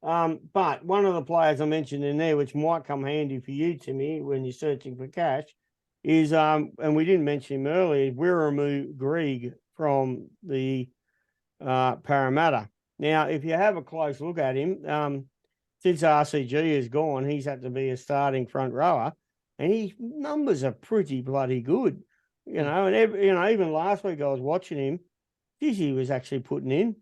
But one of the players I mentioned in there, which might come handy for you, Timmy, when you're searching for cash, is and we didn't mention him earlier, Wiramu Grieg from the Parramatta. Now, if you have a close look at him, since RCG is gone, he's had to be a starting front rower, and his numbers are pretty bloody good. And even last week I was watching him, he was actually putting in.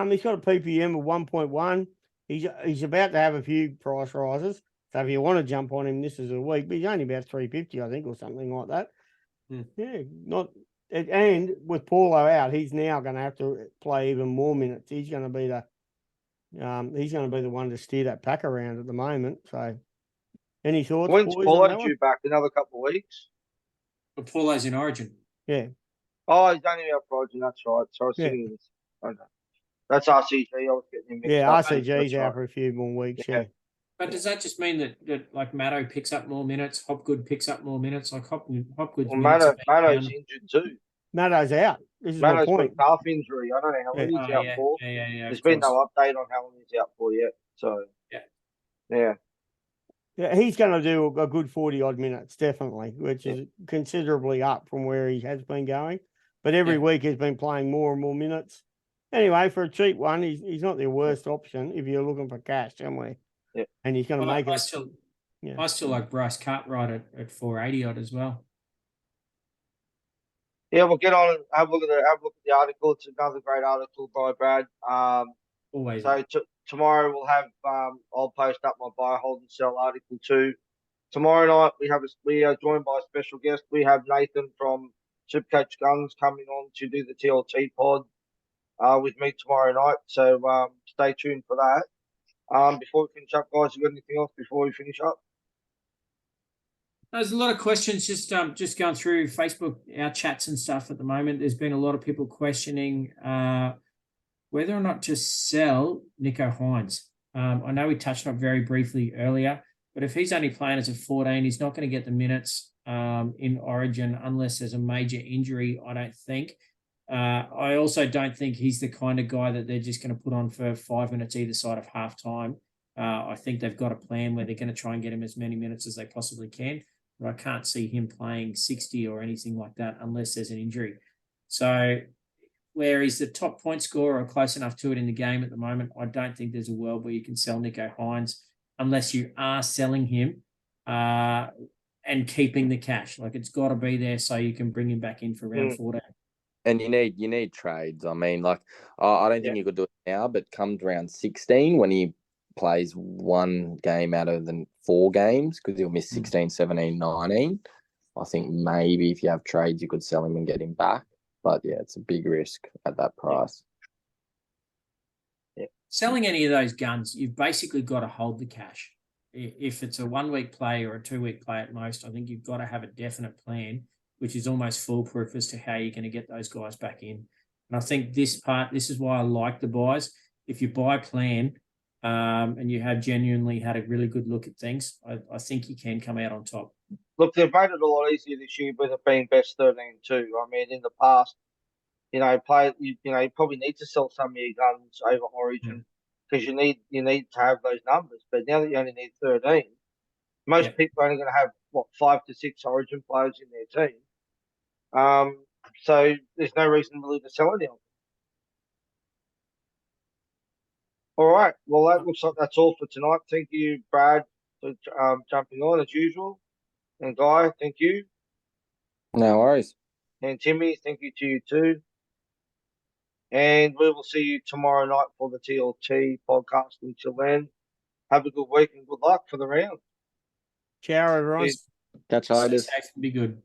He's got a PPM of 1.1. He's about to have a few price rises. So if you want to jump on him, this is a week, but he's only about 350, I think, or something like that. Yeah, and with Paulo out, he's now going to have to play even more minutes. He's going to be the one to steer that pack around at the moment. So, any thoughts? When's Paulo due back? Another couple of weeks. But Paulo's in Origin. Yeah. Oh, he's only out for Origin. That's right. So I was thinking this. Okay. That's RCG. I was getting him mixed up. RCG's out for a few more weeks. Yeah. But does that just mean that like Matto picks up more minutes, Hopgood picks up more minutes? Like Hopgood's Matto's injured too. Matto's out. This is Matto's my point. got calf injury. I don't know how long he's out for. There's been no update on how long he's out for yet. So yeah, he's going to do a good 40-odd minutes, definitely, which is considerably up from where he has been going. But every week he's been playing more and more minutes. Anyway, for a cheap one, he's not the worst option if you're looking for cash somewhere. and he's going to make I it. still, Yeah. I still like Bryce Cartwright at 480 odd as well. Yeah, we'll get on and have a look at the article. It's another great article by Brad. Always. So tomorrow we'll have I'll post up my buy, hold, and sell article too. Tomorrow night we are joined by a special guest. We have Nathan from Supercoach Guns coming on to do the TLT pod with me tomorrow night. So stay tuned for that. Before we finish up, guys, you got anything else before we finish up? There's a lot of questions just going through Facebook, our chats and stuff at the moment. There's been a lot of people questioning whether or not to sell Nico Hines. I know we touched on it very briefly earlier, but if he's only playing as a 14, he's not going to get the minutes in Origin unless there's a major injury, I don't think. I also don't think he's the kind of guy that they're just going to put on for 5 minutes either side of halftime. I think they've got a plan where they're going to try and get him as many minutes as they possibly can. But I can't see him playing 60 or anything like that unless there's an injury. So where he's the top point scorer or close enough to it in the game at the moment, I don't think there's a world where you can sell Nico Hines unless you are selling him and keeping the cash. Like, it's got to be there so you can bring him back in for round 14. And you need trades. I mean, like, I don't think you could do it now, but come round 16 when he plays one game out of the 4 games, because he'll miss 16, 17, 19. I think maybe if you have trades, you could sell him and get him back. But yeah, it's a big risk at that price. Yeah. Selling any of those guns, you've basically got to hold the cash. If it's a 1 week play or a 2 week play at most, I think you've got to have a definite plan, which is almost foolproof as to how you're going to get those guys back in. And I think this is why I like the buys. If you buy plan and you have genuinely had a really good look at things, I think you can come out on top. Look, they've made it a lot easier this year with it being best 13 too. I mean, in the past, you probably need to sell some of your guns over Origin because you need to have those numbers. But now that you only need 13, most people are only going to have 5 to 6 Origin players in their team. So there's no reason really to sell any of them. All right. Well, that looks like that's all for tonight. Thank you, Brad, for jumping on as usual. And Guy, thank you. No worries. And Timmy, thank you to you too. And we will see you tomorrow night for the TLT podcast. Until then, have a good week and good luck for the round. Ciao, everyone. Catch you later. Stay safe and be good.